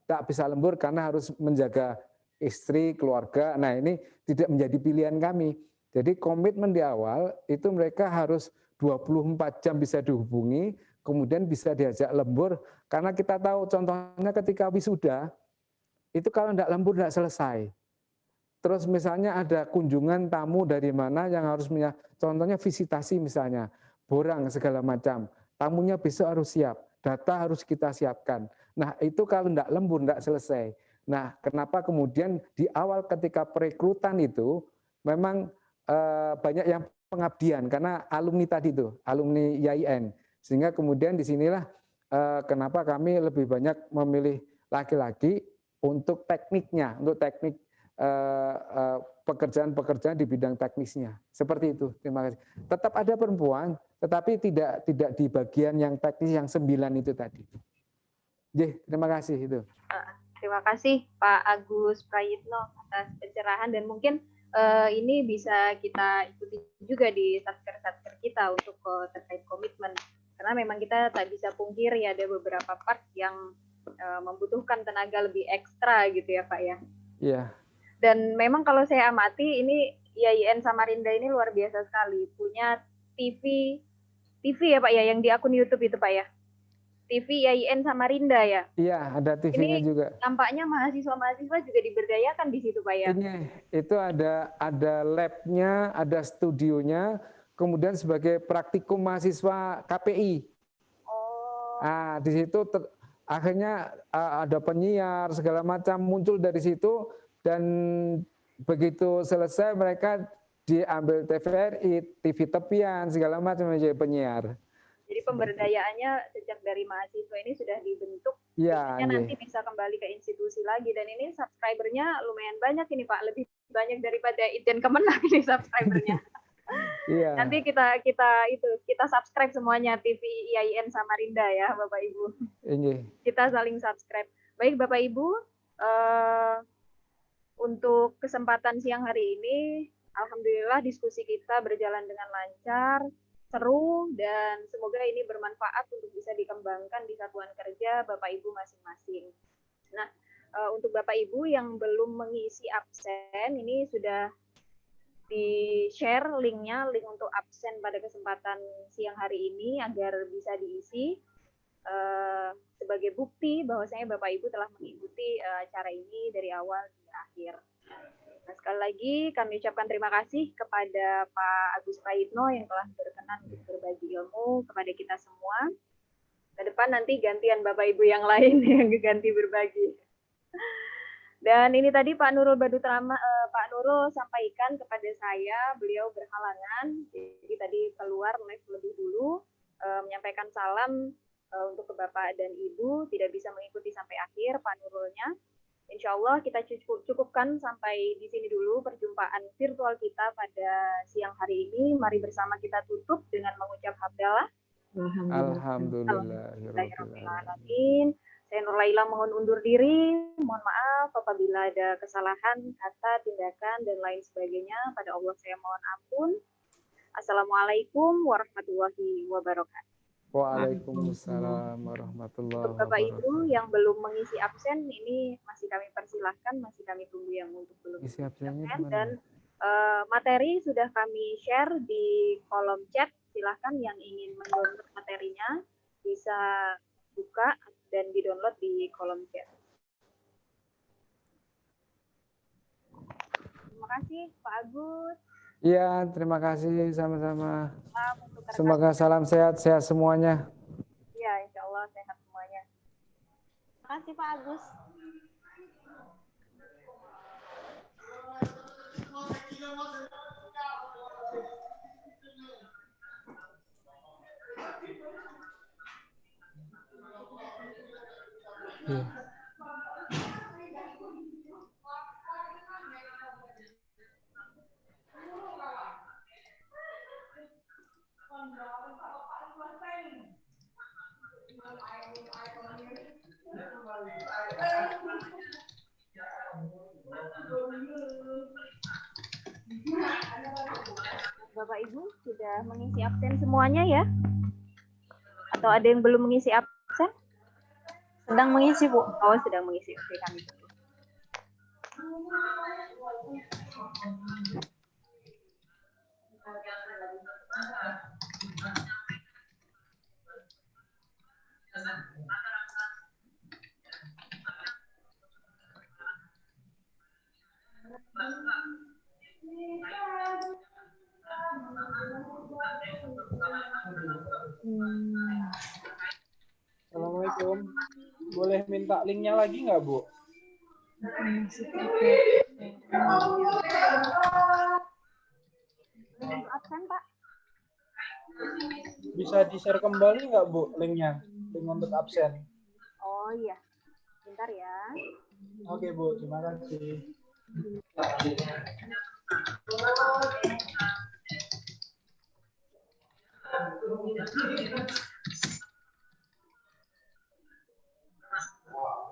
tak bisa lembur karena harus menjaga istri, keluarga. Nah, ini tidak menjadi pilihan kami. Jadi komitmen di awal itu mereka harus 24 jam bisa dihubungi, kemudian bisa diajak lembur, karena kita tahu contohnya ketika wisuda, itu kalau tidak lembur tidak selesai. Terus misalnya ada kunjungan tamu dari mana yang harus, contohnya visitasi misalnya, borang segala macam, tamunya besok harus siap, data harus kita siapkan. Nah, itu kalau tidak lembur tidak selesai. Nah, kenapa kemudian di awal ketika perekrutan itu memang banyak yang pengabdian karena alumni tadi itu, alumni YIN. Sehingga kemudian disinilah kenapa kami lebih banyak memilih laki-laki untuk tekniknya, untuk teknik pekerjaan-pekerjaan di bidang teknisnya. Seperti itu. Terima kasih. Tetap ada perempuan, tetapi tidak di bagian yang teknis yang 9 itu tadi. Terima kasih itu. Terima kasih Pak Agus Prayitno atas pencerahan, dan mungkin ini bisa kita ikuti juga di satker-satker kita untuk terkait komitmen, karena memang kita tak bisa pungkiri ada beberapa part yang membutuhkan tenaga lebih ekstra gitu ya Pak ya. Iya. Dan memang kalau saya amati ini YIN Samarinda ini luar biasa sekali, punya TV ya Pak ya, yang di akun YouTube itu Pak ya. TV YIN Samarinda ya. Iya, ada TV-nya juga. Tampaknya mahasiswa-mahasiswa juga diberdayakan di situ Pak ya. Itu ada lab-nya, ada studionya, kemudian sebagai praktikum mahasiswa KPI. Di situ akhirnya ada penyiar segala macam muncul dari situ, dan begitu selesai mereka diambil TVRI, TV tepian segala macam menjadi penyiar. Jadi pemberdayaannya sejak dari mahasiswa ini sudah dibentuk, ya, sehingga nanti bisa kembali ke institusi lagi. Dan ini subscribernya lumayan banyak ini Pak, lebih banyak daripada Itjen Kemenang ini subscribernya. Iya. Nanti kita subscribe semuanya TV IAIN Samarinda ya Bapak Ibu. Kita saling subscribe. Baik Bapak Ibu, untuk kesempatan siang hari ini, alhamdulillah diskusi kita berjalan dengan lancar, seru, dan semoga ini bermanfaat untuk bisa dikembangkan di satuan kerja Bapak Ibu masing-masing. Nah, untuk Bapak Ibu yang belum mengisi absen, ini sudah di-share linknya, link untuk absen pada kesempatan siang hari ini agar bisa diisi sebagai bukti bahwasanya Bapak Ibu telah mengikuti acara ini dari awal hingga akhir. Nah, sekali lagi kami ucapkan terima kasih kepada Pak Agus Praitno yang telah berkenan untuk berbagi ilmu kepada kita semua. Ke depan nanti gantian Bapak Ibu yang lain yang ganti berbagi. Dan ini tadi Pak Nurul Pak Nurul sampaikan kepada saya, beliau berhalangan, jadi tadi keluar live lebih dulu, menyampaikan salam untuk ke Bapak dan Ibu, tidak bisa mengikuti sampai akhir Pak Nurulnya. Insya Allah kita cukupkan sampai di sini dulu perjumpaan virtual kita pada siang hari ini. Mari bersama kita tutup dengan mengucap hamdalah. Alhamdulillahirrahmanirrahim. Saya Nur Laila mohon undur diri. Mohon maaf apabila ada kesalahan, kata, tindakan, dan lain sebagainya. Pada Allah saya mohon ampun. Assalamualaikum warahmatullahi wabarakatuh. Waalaikumsalam warahmatullahi wabarakatuh. Bapak Ibu yang belum mengisi absen ini masih kami persilahkan, masih kami tunggu yang untuk belum isi absennya. Dan materi sudah kami share di kolom chat. Silahkan yang ingin mendownload materinya bisa buka dan di-download di kolom chat. Terima kasih Pak Agus. Iya, terima kasih sama-sama. Semoga salam sehat-sehat semuanya. Iya, insya Allah sehat semuanya. Terima kasih Pak Agus. Bapak Ibu sudah mengisi absen semuanya ya? Atau ada yang belum mengisi absen? Sedang mengisi Bu. Oh, sedang mengisi. Oke, kami tunggu. Assalamualaikum. Boleh minta linknya lagi nggak, Bu? Absen, Pak. Bisa di-share kembali nggak, Bu, linknya? Link untuk absen. Oh iya. Bentar ya. Oke, Bu. Terima kasih.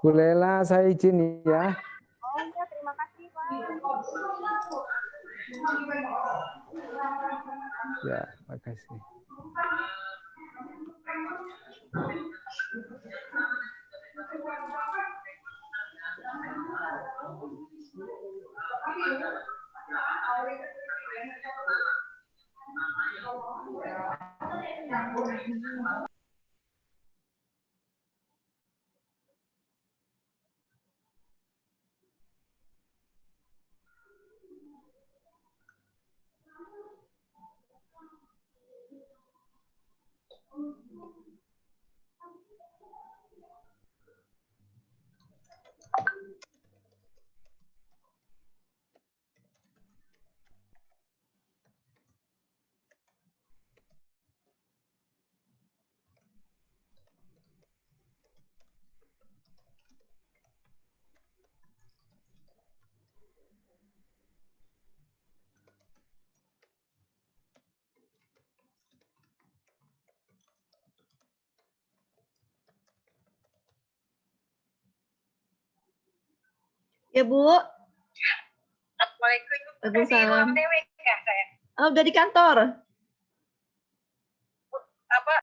Bu Lela, saya izin ya. Oh iya, terima kasih Pak. Ya, makasih. Ya, Bu. Waalaikumsalam. Oh, udah di kantor. Apa